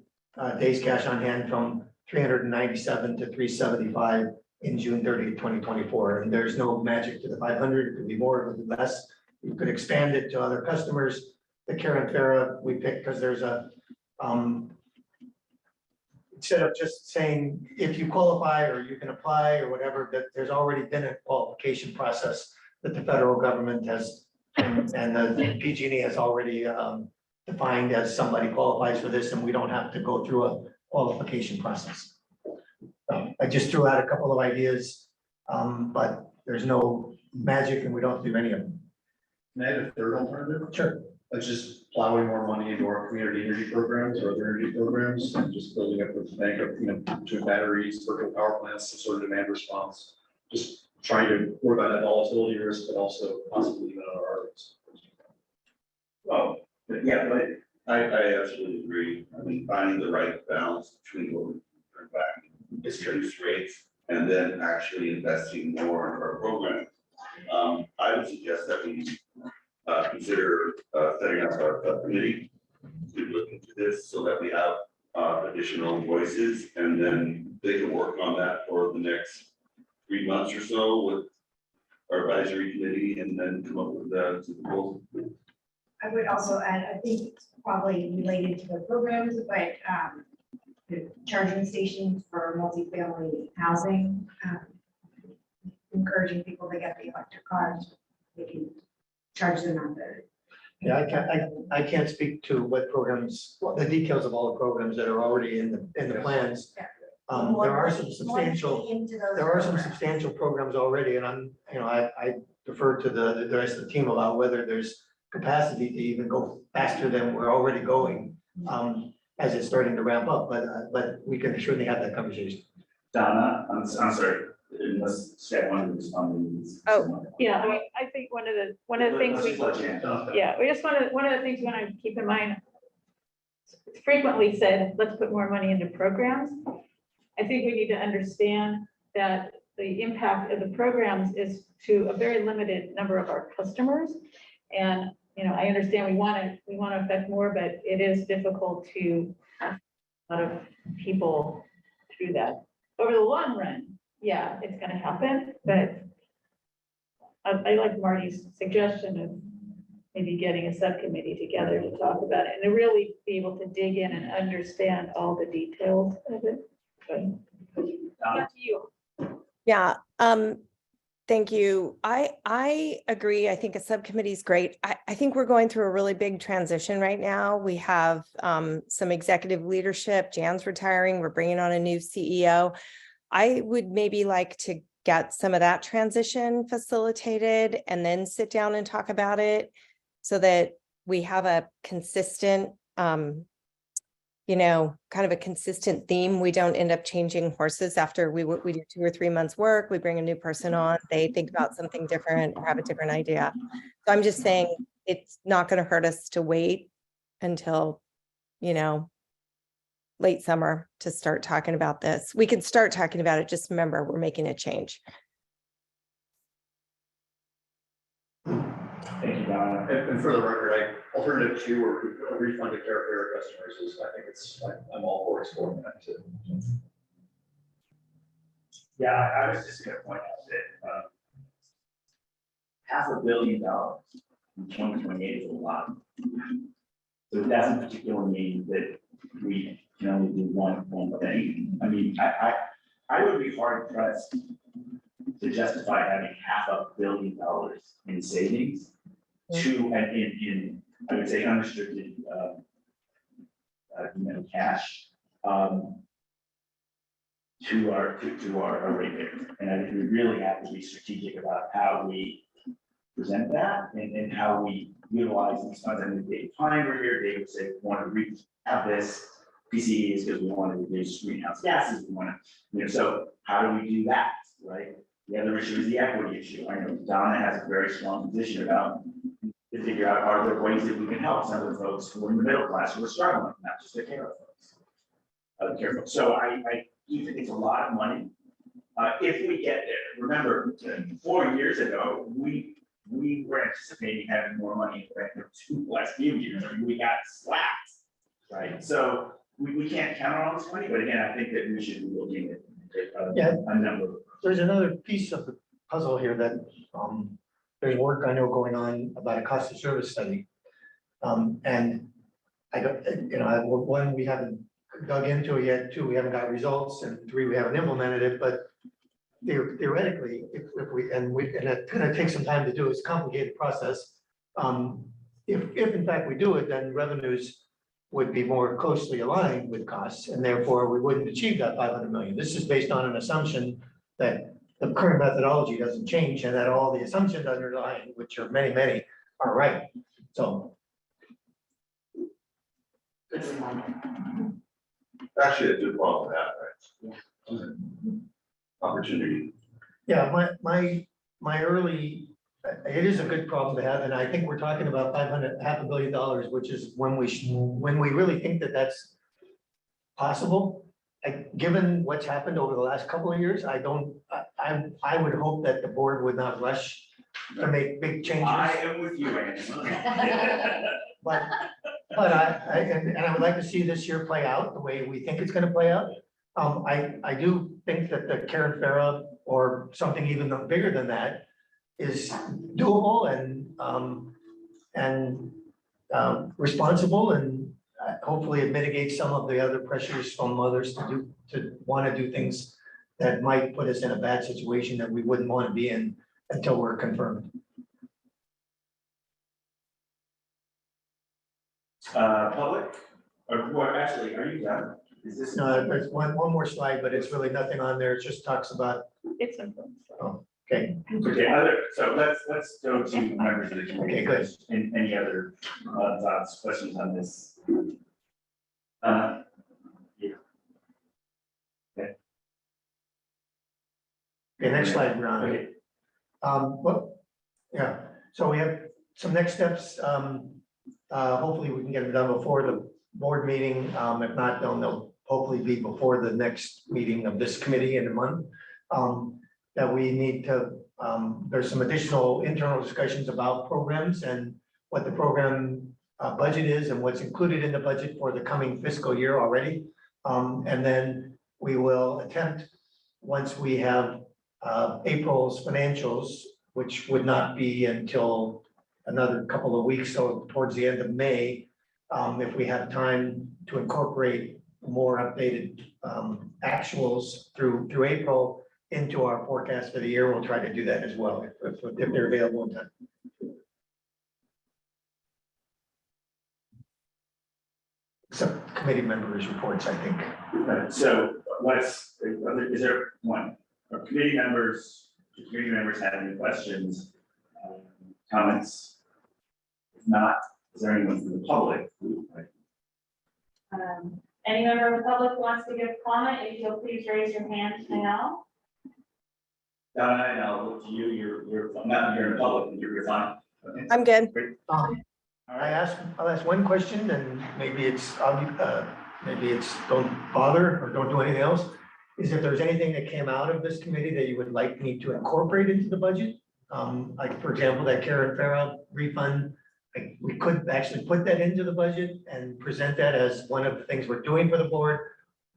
days cash on hand from 397 to 375 in June 30, 2024. And there's no magic to the 500. It could be more, it could be less. You could expand it to other customers. The Care and Farah we picked because there's a instead of just saying if you qualify or you can apply or whatever, that there's already been a qualification process that the federal government has and the PG&E has already defined as somebody qualifies for this, and we don't have to go through a qualification process. I just threw out a couple of ideas, but there's no magic and we don't do any of them. Can I add a third alternative? Sure. That's just plowing more money into our community energy programs or other energy programs and just building up this bank of, you know, between batteries, virtual power plants, some sort of demand response. Just trying to work on that volatility risk, but also possibly even on our risk. Well, yeah, but I absolutely agree. I mean, finding the right balance between what we bring back, distribution rates, and then actually investing more in our program. I would suggest that we consider setting up a committee to look into this so that we have additional voices, and then they can work on that for the next 3 months or so with our advisory committee, and then come up with the proposal. I would also add, I think it's probably related to the programs, but the charging stations for multifamily housing, encouraging people to get the electric cars, they can charge them on the. Yeah, I can't speak to what programs, the details of all the programs that are already in the plans. There are some substantial, Into those there are some programs. substantial programs already, and I defer to the rest of the team about whether there's capacity to even go faster than we're already going, as it's starting to ramp up, but we can surely have that conversation. Donna, I'm sorry, unless Scott wanted to respond. Oh. Yeah, I mean, I think one of the things Let's just let Jan talk. yeah, one of the things we want to keep in mind. It's frequently said, let's put more money into programs. I think we need to understand that the impact of the programs is to a very limited number of our customers. And, I understand we want to affect more, but it is difficult to have a lot of people through that. Over the long run, yeah, it's gonna happen, but I like Marty's suggestion of maybe getting a subcommittee together to talk about it and to really be able to dig in and understand all the details of it. But up to you. Yeah, thank you. I agree. I think a subcommittee is great. I think we're going through a really big transition right now. We have some executive leadership. Jan's retiring. We're bringing on a new CEO. I would maybe like to get some of that transition facilitated and then sit down and talk about it so that we have a consistent, kind of a consistent theme. We don't end up changing horses after we do 2 or 3 months work. We bring a new person on, they think about something different or have a different idea. So I'm just saying it's not going to hurt us to wait until, late summer to start talking about this. We can start talking about it. Just remember, we're making a change. Thank you, Donna. And for the record, alternative 2 or refund to care customers is, I think I'm all for exploring that too. Yeah, I was just gonna point out that $500 million in 2028 is a lot. So it doesn't particularly mean that we can only do one thing. I mean, I would be hard pressed to justify having $500 million in savings to, and in, I would say, unrestricted, cash, to our ratepayers. And I think we really have to be strategic about how we present that and how we utilize these funds. I mean, Dave Pine were here, Dave would say, we want to have this PCEs because we want to reduce greenhouse gases, we want to, so how do we do that, right? The other issue is the equity issue. I know Donna has a very strong position about to figure out, are there ways that we can help some of the folks who are in the middle class who are struggling, not just the care folks. So I do think it's a lot of money. If we get there, remember, 4 years ago, we were anticipating having more money in the bank for 2 last few years. I mean, we got slapped, right? So we can't count on this money, but again, I think that we should be looking at a number of. There's another piece of the puzzle here that, there's work I know going on about a cost of service study. And I don't, one, we haven't dug into it yet, 2, we haven't got results, and 3, we haven't implemented it, but theoretically, if we, and it's gonna take some time to do, it's a complicated process. If in fact we do it, then revenues would be more closely aligned with costs, and therefore we wouldn't achieve that 500 million. This is based on an assumption that the current methodology doesn't change and that all the assumptions underlying, which are many, are right. So. Good reminder. Actually, a good problem to have, right? Opportunity. Yeah, my early, it is a good problem to have, and I think we're talking about $500 million, which is when we really think that that's possible. Given what's happened over the last couple of years, I would hope that the board would not rush to make big changes. I am with you, Andy. But I would like to see this year play out the way we think it's gonna play out. I do think that the Karen Farah or something even bigger than that is doable and responsible, and hopefully it mitigates some of the other pressures from others to want to do things that might put us in a bad situation that we wouldn't want to be in until we're confirmed. Public, or what, actually, are you done? Is this? No, there's one more slide, but it's really nothing on there. It just talks about, It's influence. okay. Okay, so let's go to members of the committee. Okay, good. And any other thoughts, questions on this? Yeah. Okay, next slide, Ron. Okay, Well, yeah, so we have some next steps. Hopefully we can get them done before the board meeting. If not, they'll hopefully be before the next meeting of this committee in a month. That we need to, there's some additional internal discussions about programs and what the program budget is and what's included in the budget for the coming fiscal year already. And then we will attempt, once we have April's financials, which would not be until another couple of weeks, so towards the end of May, if we have time to incorporate more updated actuals through April into our forecast for the year, we'll try to do that as well, if they're available in time. Subcommittee members' reports, I think. so is there one, or committee members have any questions, comments? If not, is there anyone from the public? Any member of the public who wants to give comment, if you'll please raise your hand now. Donna, and I'll look to you, you're not, you're in the public, you're fine. Okay. I'm good. All right. I'll ask one question, and maybe it's don't bother or don't do anything else. Is if there's anything that came out of this committee that you would like me to incorporate into the budget? Like, for example, that Karen Farah refund, like, we could actually put that into the budget and present that as one of the things we're doing for the board.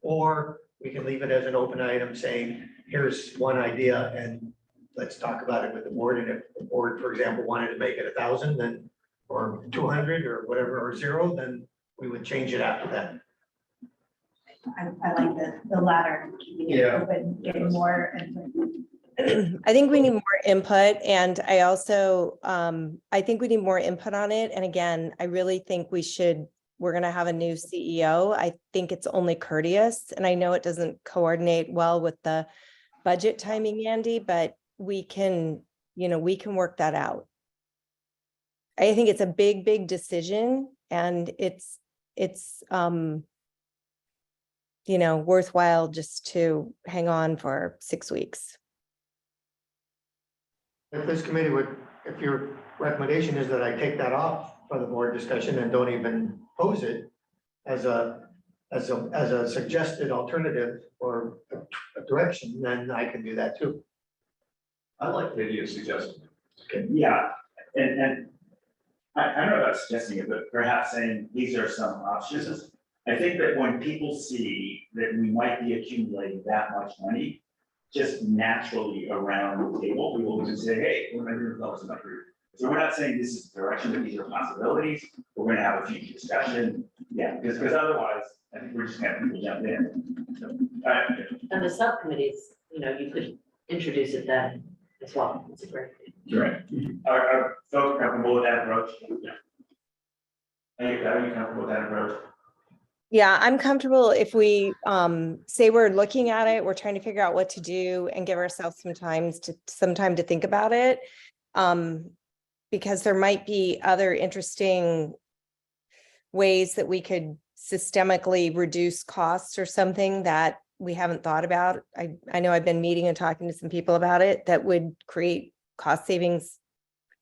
Or we can leave it as an open item saying, here's one idea and let's talk about it with the board. And if the board, for example, wanted to make it 1,000, then, or 200 or whatever, or 0, then we would change it after that. I like the latter, keeping it Yeah. open, getting more input. I think we need more input, and I also, I think we need more input on it. And again, I really think we're gonna have a new CEO. I think it's only courteous, and I know it doesn't coordinate well with the budget timing, Andy, but we can work that out. I think it's a big decision, and it's worthwhile just to hang on for 6 weeks. If this committee if your recommendation is that I take that off for the board discussion and don't even pose it as a suggested alternative or a direction, then I can do that too. I like the idea of suggesting. Yeah, and I don't know about suggesting it, but perhaps saying these are some options. I think that when people see that we might be accumulating that much money, just naturally around the table, we will just say, hey, we're going to develop some group. So we're not saying this is the direction, but these are possibilities. We're going to have a future discussion. Yeah, because otherwise, I think we're just going to have people jump in. So, And the subcommittees, you could introduce it then as well. It's a great thing. right. Are folks comfortable with that approach? Yeah. Are you comfortable with that approach? Yeah, I'm comfortable if we say we're looking at it, we're trying to figure out what to do and give ourselves some time to think about it. Because there might be other interesting ways that we could systemically reduce costs or something that we haven't thought about. I know I've been meeting and talking to some people about it that would create cost savings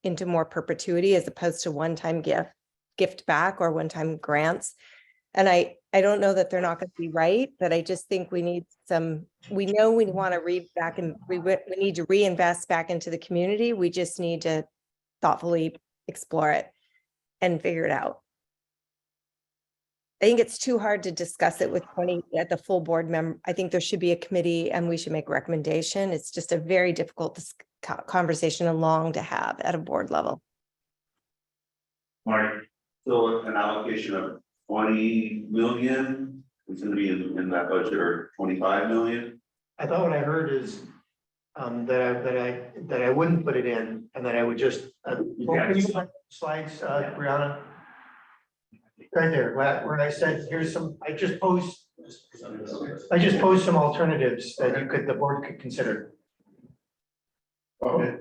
into more perpetuity as opposed to one-time gift back or one-time grants. And I don't know that they're not going to be right, but I just think we need we know we want to we need to reinvest back into the community. We just need to thoughtfully explore it and figure it out. I think it's too hard to discuss it with 20 at the full board member. I think there should be a committee and we should make a recommendation. It's just a very difficult conversation and long to have at a board level. Marty? So an allocation of 20 million is gonna be in that budget, or 25 million? I thought what I heard is that I wouldn't put it in and that I would just, can you put slides, Brianna? Right there, where I said, I just posed I just posed some alternatives that the board could consider. Okay.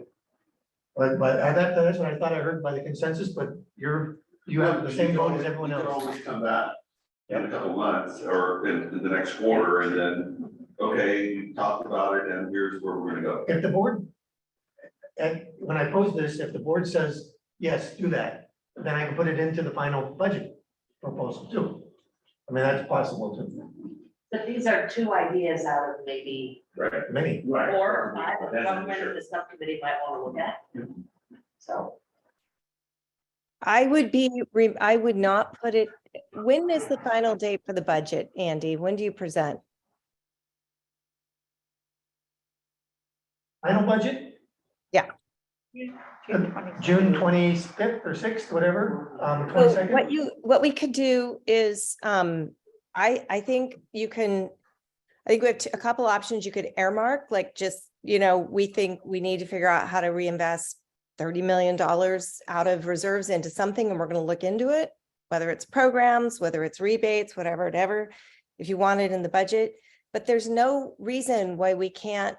But that's what I thought I heard by the consensus, but you have the same vote as everyone You can else. always come back in a couple months or in the next quarter and then, okay, you talked about it and here's where we're gonna go. If the board, and when I pose this, if the board says, yes, do that, then I can put it into the final budget proposal too. I mean, that's possible too, But these are two ideas out of maybe Right. many. Right. 4 or 5 that That's government sure. and the subcommittee might want to look at. So. I would not put it, when is the final date for the budget, Andy? When do you present? Final budget, June 25th or 6th, whatever, So 22nd. what we could do is, I think you can, I think we have a couple options. You could earmark, like just, we think we need to figure out how to reinvest $30 million out of reserves into something, and we're going to look into it, whether it's programs, whether it's rebates, whatever, if you want it in the budget. But there's no reason why we can't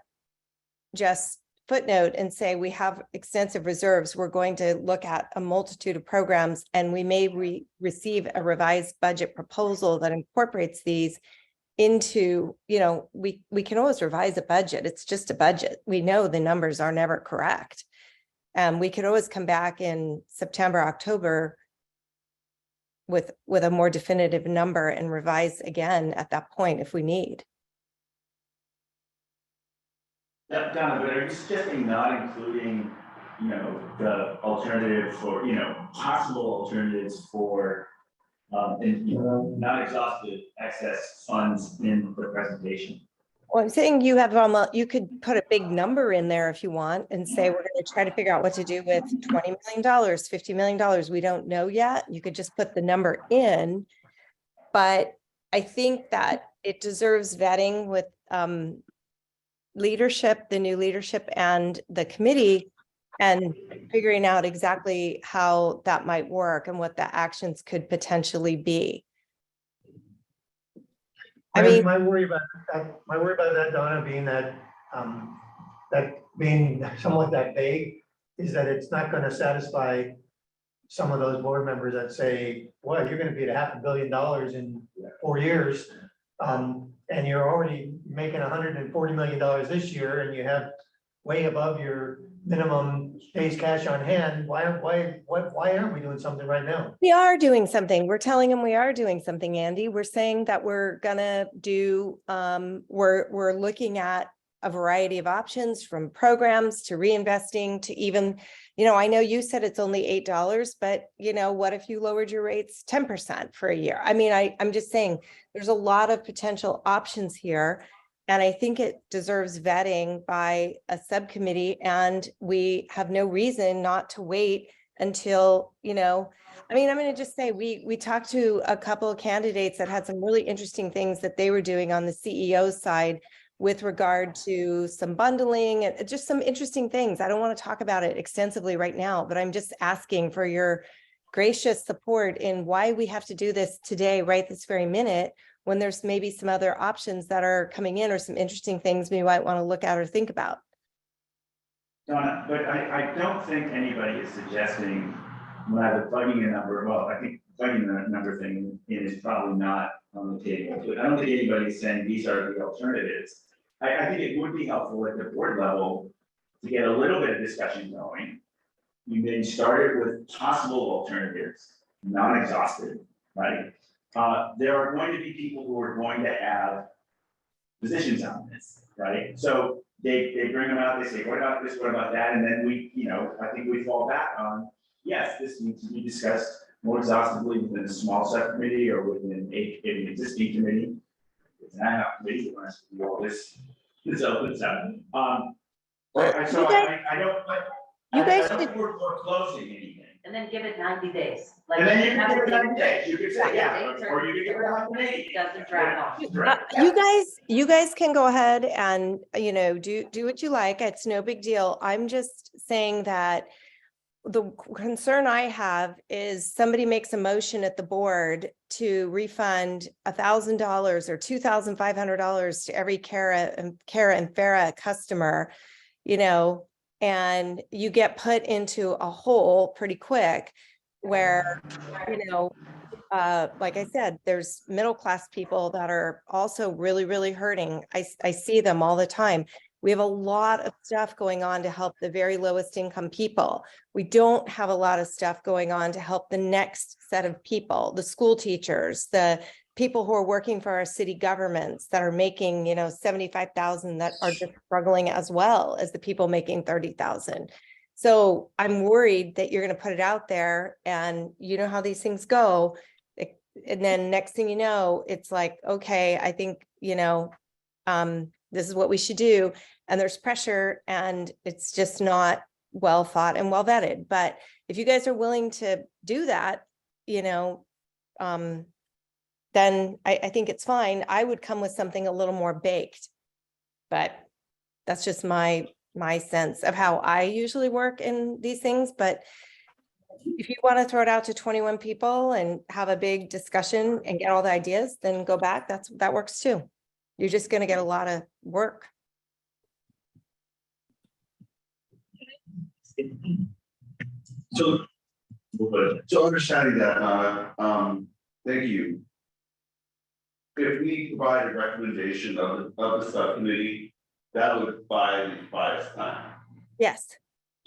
just footnote and say we have extensive reserves. We're going to look at a multitude of programs, and we may receive a revised budget proposal that incorporates these into, we can always revise a budget. It's just a budget. We know the numbers are never correct. We could always come back in September, October with a more definitive number and revise again at that point if we need. Donna, but are you suggesting not including, the alternative for, possible alternatives for, not exhausted excess funds in the presentation? Well, I'm saying you could put a big number in there if you want and say, we're going to try to figure out what to do with $20 million, $50 million. We don't know yet. You could just put the number in. But I think that it deserves vetting with leadership, the new leadership and the committee, and figuring out exactly how that might work and what the actions could potentially be. I mean, My worry about that, Donna, being that being somewhat that vague, is that it's not gonna satisfy some of those board members that say, well, you're gonna be at $500 million in 4 years. And you're already making $140 million this year, and you have way above your minimum days cash on hand. Why aren't we doing something right now? we are doing something. We're telling them we are doing something, Andy. We're saying that we're gonna do, we're looking at a variety of options, from programs to reinvesting to even, I know you said it's only $8, but what if you lowered your rates 10% for a year? I mean, I'm just saying there's a lot of potential options here. And I think it deserves vetting by a subcommittee, and we have no reason not to wait until, I'm going to just say, we talked to a couple of candidates that had some really interesting things that they were doing on the CEO side with regard to some bundling and just some interesting things. I don't want to talk about it extensively right now, but I'm just asking for your gracious support in why we have to do this today, right this very minute, when there's maybe some other options that are coming in or some interesting things we might want to look at or think about. Donna, but I don't think anybody is suggesting either plugging a number, well, I think plugging the number thing in is probably not on the table. But I don't think anybody is saying these are the alternatives. I think it would be helpful at the board level to get a little bit of discussion going. You may start it with possible alternatives, non-exhaustive, right? There are going to be people who are going to have positions on this, right? So they bring them out, they say, what about this, what about that? And then I think we fall back on, yes, this needs to be discussed more exhaustively within a small subcommittee or within an existing committee. It's not a committee that wants to do all this open stuff. I don't think we're foreclosing anything. And then give it 90 days. And then you can give it 90 days, you could say, yeah, or you could give it 180. Doesn't drag off. You guys can go ahead and, do what you like. It's no big deal. I'm just saying that the concern I have is somebody makes a motion at the board to refund $1,000 or $2,500 to every Cara and Farah customer, you know, and you get put into a hole pretty quick where, you know, like I said, there's middle-class people that are also really, really hurting. I see them all the time. We have a lot of stuff going on to help the very lowest income people. We don't have a lot of stuff going on to help the next set of people, the school teachers, the people who are working for our city governments that are making, you know, 75,000 that are just struggling as well as the people making 30,000. So I'm worried that you're going to put it out there and you know how these things go. And then next thing you know, it's like, okay, I think, you know, this is what we should do. And there's pressure and it's just not well thought and well vetted. But if you guys are willing to do that, you know, then I think it's fine. I would come with something a little more baked, but that's just my sense of how I usually work in these things. But if you want to throw it out to 21 people and have a big discussion and get all the ideas, then go back. That works too. You're just going to get a lot of work. So understanding that, thank you. If we provide a recommendation of the subcommittee, that would buy time. Yes.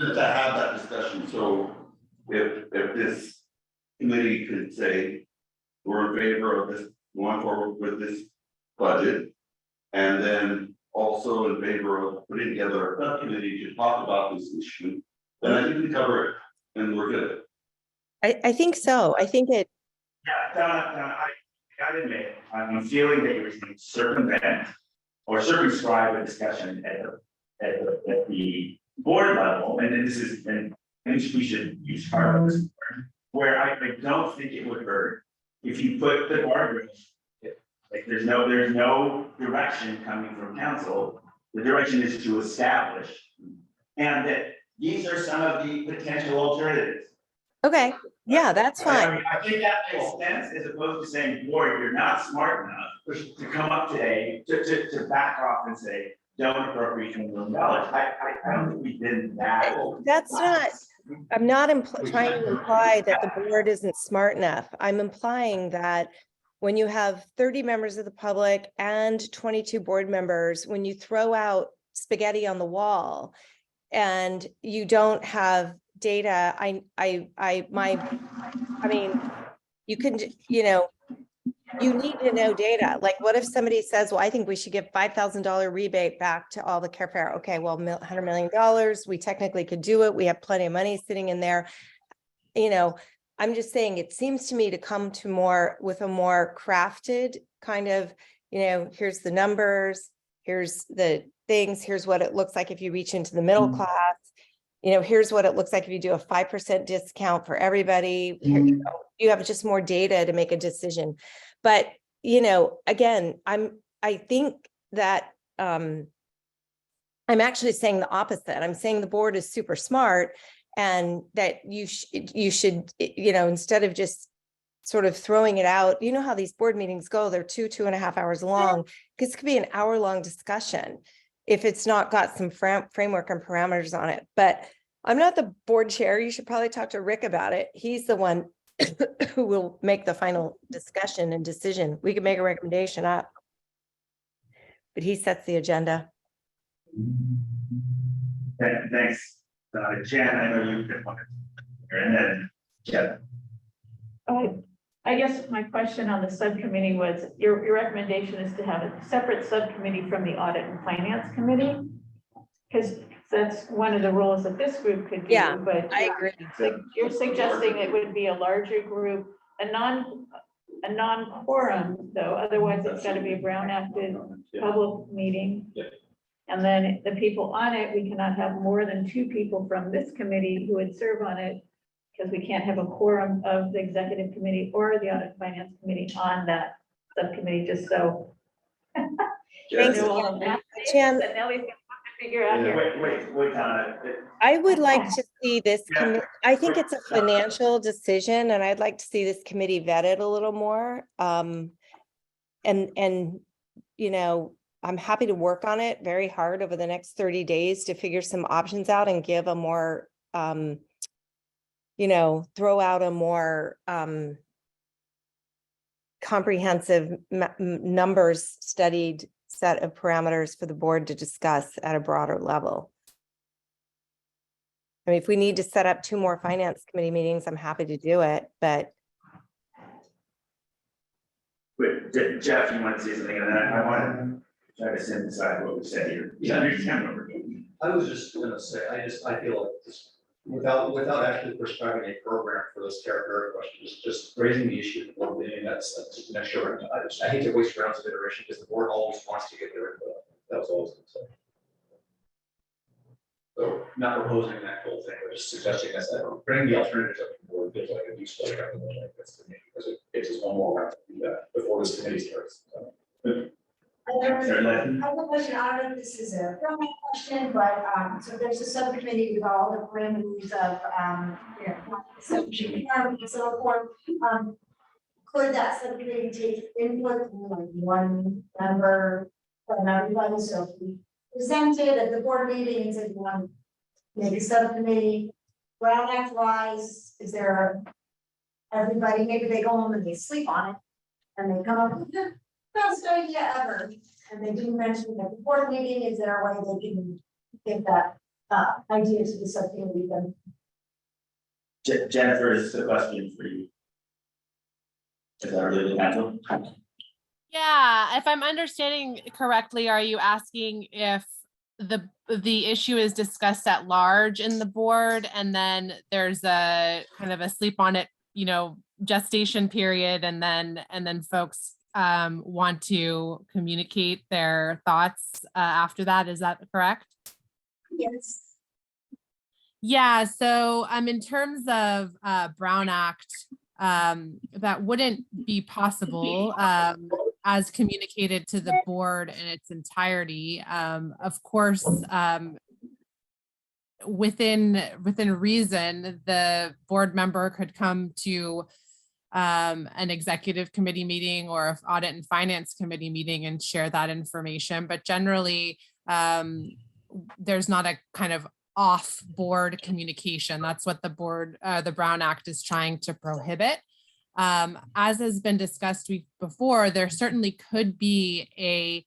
To have that discussion, so if this committee could say, we're in favor of this, going forward with this budget. And then also in favor of putting together a subcommittee to talk about this issue, then I think we cover it and we're good. I think so. I think it. Yeah, Donna, I gotta admit, I'm feeling that you're trying to circumvent or circumscribe a discussion at the board level, and then this is, and we should use part of this, where I don't think it would hurt if you put the guardrails. Like there's no direction coming from council. The direction is to establish, and that these are some of the potential alternatives. Okay. Yeah, that's fine. I think that makes sense as opposed to saying, boy, you're not smart enough to come up today to back off and say, don't appropriate $1 million. I don't think we've been that. That's not, I'm not trying to imply that the board isn't smart enough. I'm implying that when you have 30 members of the public and 22 board members, when you throw out spaghetti on the wall and you don't have data, I mean, you can, you know, you need to know data. Like, what if somebody says, well, I think we should give $5,000 rebate back to all the care fair. Okay, well, $100 million, we technically could do it. We have plenty of money sitting in there. You know, I'm just saying, it seems to me to come to with a more crafted kind of, you know, here's the numbers, here's the things, here's what it looks like if you reach into the middle class. You know, here's what it looks like if you do a 5% discount for everybody. Here, you know, you have just more data to make a decision. But, you know, again, I think that I'm actually saying the opposite. I'm saying the board is super smart and that you should, you know, instead of just sort of throwing it out, you know how these board meetings go, they're 2.5 hours long. This could be an hour-long discussion if it's not got some framework and parameters on it. But I'm not the board chair. You should probably talk to Rick about it. He's the one who will make the final discussion and decision. We can make a recommendation up, but he sets the agenda. Thanks, Jan, I know you've been one, and then Jeff. I guess my question on the subcommittee was, your recommendation is to have a separate subcommittee from the audit and finance committee? Because that's one of the roles that this group could do. Yeah, but I agree. You're suggesting it would be a larger group, a non-quorum though, otherwise it's got to be a Brown Acted public meeting. Yeah. And then the people on it, we cannot have more than 2 people from this committee who would serve on it, because we can't have a quorum of the executive committee or the audit finance committee on that subcommittee, just so. Thanks, Jan. Jan. figure out here. Wait, Donna. I would like to see this Yeah. committee, I think it's a financial decision and I'd like to see this committee vetted a little more. And, you know, I'm happy to work on it very hard over the next 30 days to figure some options out and give a more, you know, throw out a more, comprehensive numbers studied set of parameters for the board to discuss at a broader level. I mean, if we need to set up 2 more finance committee meetings, I'm happy to do it, but Wait, Jeff, you want to say something, and then I want to try to synthesize what we said here. You understand what we're doing? I was just gonna say, I feel like this, without actually prescribing a program for this character question, just raising the issue for one thing, that's just an extra. I hate to waste rounds of iteration because the board always wants to get their input. That was all I was gonna say. So not proposing that whole thing, but just suggesting that bring the alternatives up to the board, feels like a useful recommendation, like that's to me, because it gives us one more round to do that before this committee starts. So. I have a question, I don't know if this is a formal question, but, so there's a subcommittee with all the parameters of, you know, so forth. Could that subcommittee take input from like one member from everybody, so if we presented at the board meeting and said, one, maybe subcommittee, Brown Act wise, is there, everybody, maybe they go home and they sleep on it, and they come up with the best idea ever, and they didn't mention that the board meeting, is there a way they can get that, idea to the subcommittee then? Jennifer, this is a question for you. Is that really mental? Yeah, if I'm understanding correctly, are you asking if the issue is discussed at large in the board and then there's a kind of a sleep on it, you know, gestation period and then folks want to communicate their thoughts after that, is that correct? Yes. Yeah, so in terms of Brown Act, that wouldn't be possible as communicated to the board in its entirety. Of course, within reason, the board member could come to an executive committee meeting or an audit and finance committee meeting and share that information. But generally, there's not a kind of off-board communication. That's what the board, the Brown Act is trying to prohibit. As has been discussed before, there certainly could be a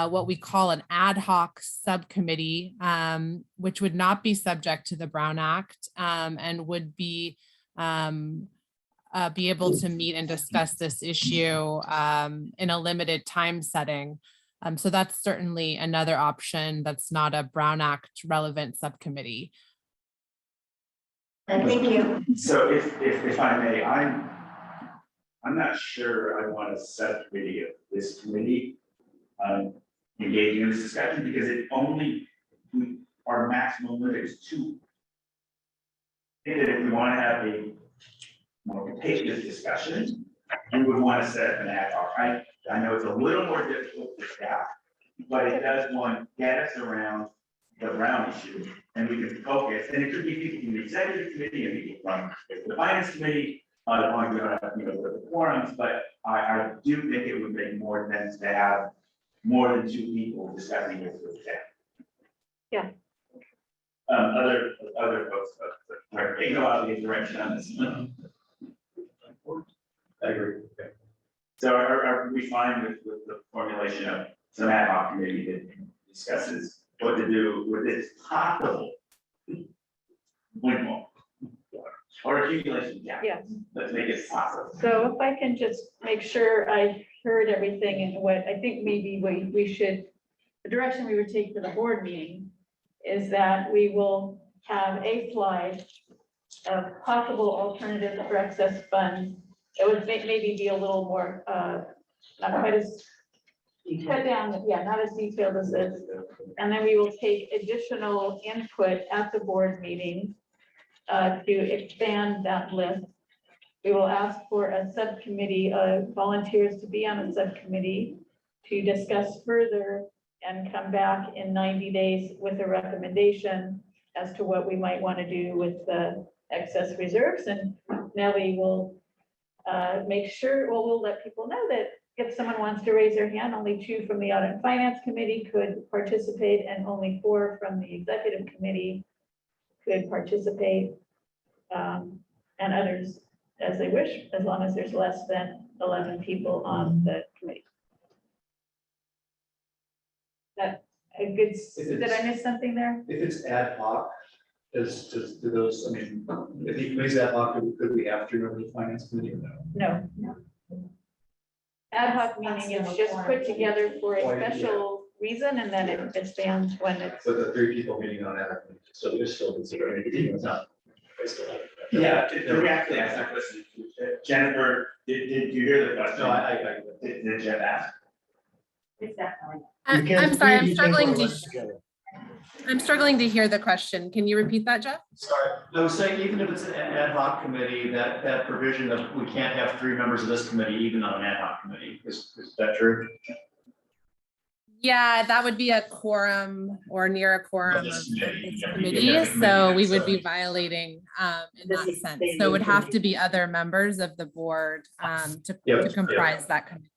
what we call an ad hoc subcommittee, which would not be subject to the Brown Act and would be able to meet and discuss this issue in a limited time setting. So that's certainly another option that's not a Brown Act relevant subcommittee. Thank you. So if I may, I'm not sure I want a subcommittee of this committee engaging in this discussion because it only, our maximum limit is 2. I think that if we want to have a more contentious discussion, we would want to set up an ad hoc. I know it's a little more difficult for staff, but it does get us around the Brown issue, and we can focus. And it could be people from the executive committee and people from the finance committee, on the forums. But I do think it would make more sense to have more than 2 people discussing this with staff. Yeah. Other folks are taking a lot of the direction on this. I agree. Okay. So are we fine with the formulation of some ad hoc committee that discusses what to do with this possible windfall or accumulation gap? Yes. Let's make it possible. So if I can just make sure I heard everything and what I think maybe we should, the direction we would take for the board meeting is that we will have a slide of possible alternatives for excess funds. It would maybe be a little more, not quite as cut down, yeah, not as detailed as this. And then we will take additional input at the board meeting to expand that list. We will ask for a subcommittee of volunteers to be on a subcommittee to discuss further and come back in 90 days with a recommendation as to what we might want to do with the excess reserves. And Nellie will make sure, well, we'll let people know that if someone wants to raise their hand, only 2 from the Audit and Finance Committee could participate, and only 4 from the Executive Committee could participate, and others as they wish, as long as there's less than 11 people on the committee. That a good, did I miss something there? If it's ad hoc, do those, I mean, if the committee's ad hoc, could we have 3 members of the finance committee or no? No. Ad hoc meaning it's just put together for a Oh, yeah. special reason, and then it expands when it's. So the 3 people meeting on that, so we're still considering it, it's not. Yeah, did we actually ask that question? Jennifer, did you hear the question? No, I. Did Jeff ask? It's definitely. I'm sorry, I'm You can't struggling put to, us together. I'm struggling to hear the question. Can you repeat that, Jeff? Sorry, I was saying, even if it's an ad hoc committee, that provision of we can't have 3 members of this committee, even on an ad hoc committee, is that true? Yeah, that would be a quorum or near a quorum of this this committee, yeah, committee, yeah, so we would so- be violating in Does that it sense. say So it would have committee? to be other members of the board to Yep, comprise that committee.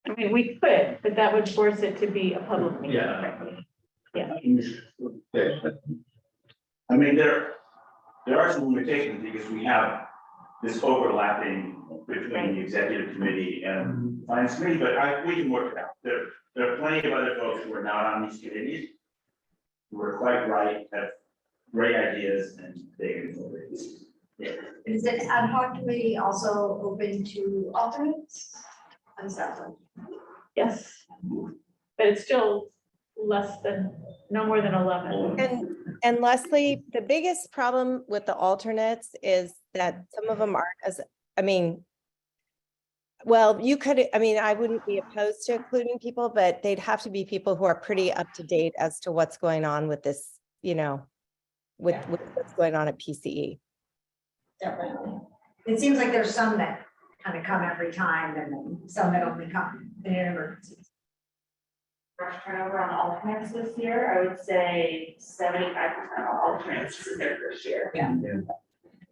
I mean, we could, but that would force it to be a public meeting. Yeah. correctly. Okay. I mean, there are some limitations because we have this overlapping between the executive committee and finance committee, but we can work it out. There are plenty of other folks who are not on these committees who are quite bright, have great ideas, and they can vote. Is the ad hoc committee also open to alternates? I'm sorry. Yes, but it's still less than, no more than 11. And Leslie, the biggest problem with the alternates is that some of them aren't as, I mean, well, you could, I mean, I wouldn't be opposed to including people, but they'd have to be people who are pretty up to date as to what's going on with this, you know, with what's going on at PCE. Definitely. It seems like there's some that kind of come every time and then some that only come in emergencies. Rush turnover on alternates this year, I would say 75% of alternates this is their first year. Yeah.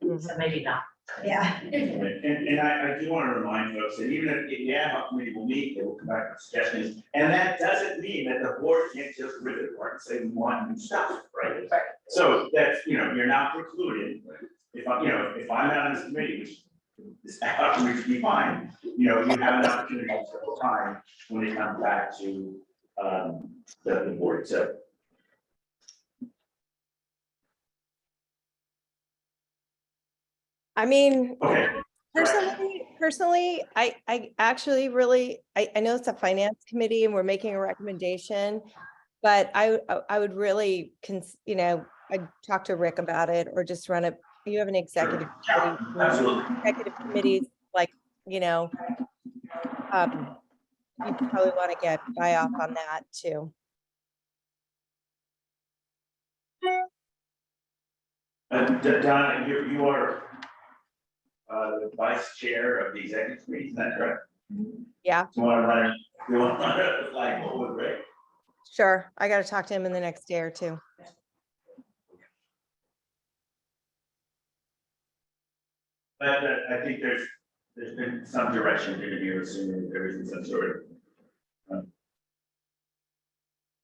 So maybe not. Yeah. And I do want to remind folks that even if the ad hoc committee will meet, they will come back with suggestions. And that doesn't mean that the board can't just rip it apart and say we want new stuff, right? So that's, you're not precluded. If I'm not on this committee, which this ad hoc committee should be fine, you have an opportunity to time when they come back to the board. So I mean, okay. personally, I actually really, I know it's a finance committee and we're making a recommendation, but I would really, I'd talk to Rick about it or just run it. You have an executive committee. Absolutely. Executive committees, like, you probably want to get buy off on that too. Donna, you are the vice chair of the executive committee, is that correct? Yeah, You want to run it like what would Rick? sure. I got to talk to him in the next day or two. But I think there's been some direction given here, assuming there isn't some sort of.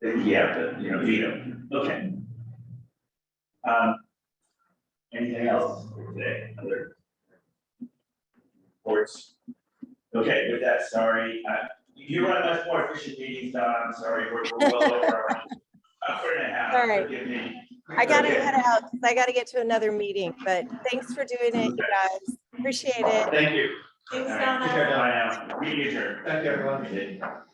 Veto, okay. Anything else for today, other reports? Okay, with that, sorry, you run much more efficient meetings, Don, I'm sorry, we're well over our hour and a half, All right. forgive me. I got to Okay. head out because I got to get to another meeting, but thanks for doing it, you guys. Appreciate it. Thank you. Thanks, All right, Donna. take care, Donna. Meeting adjourned. Thank you, everyone.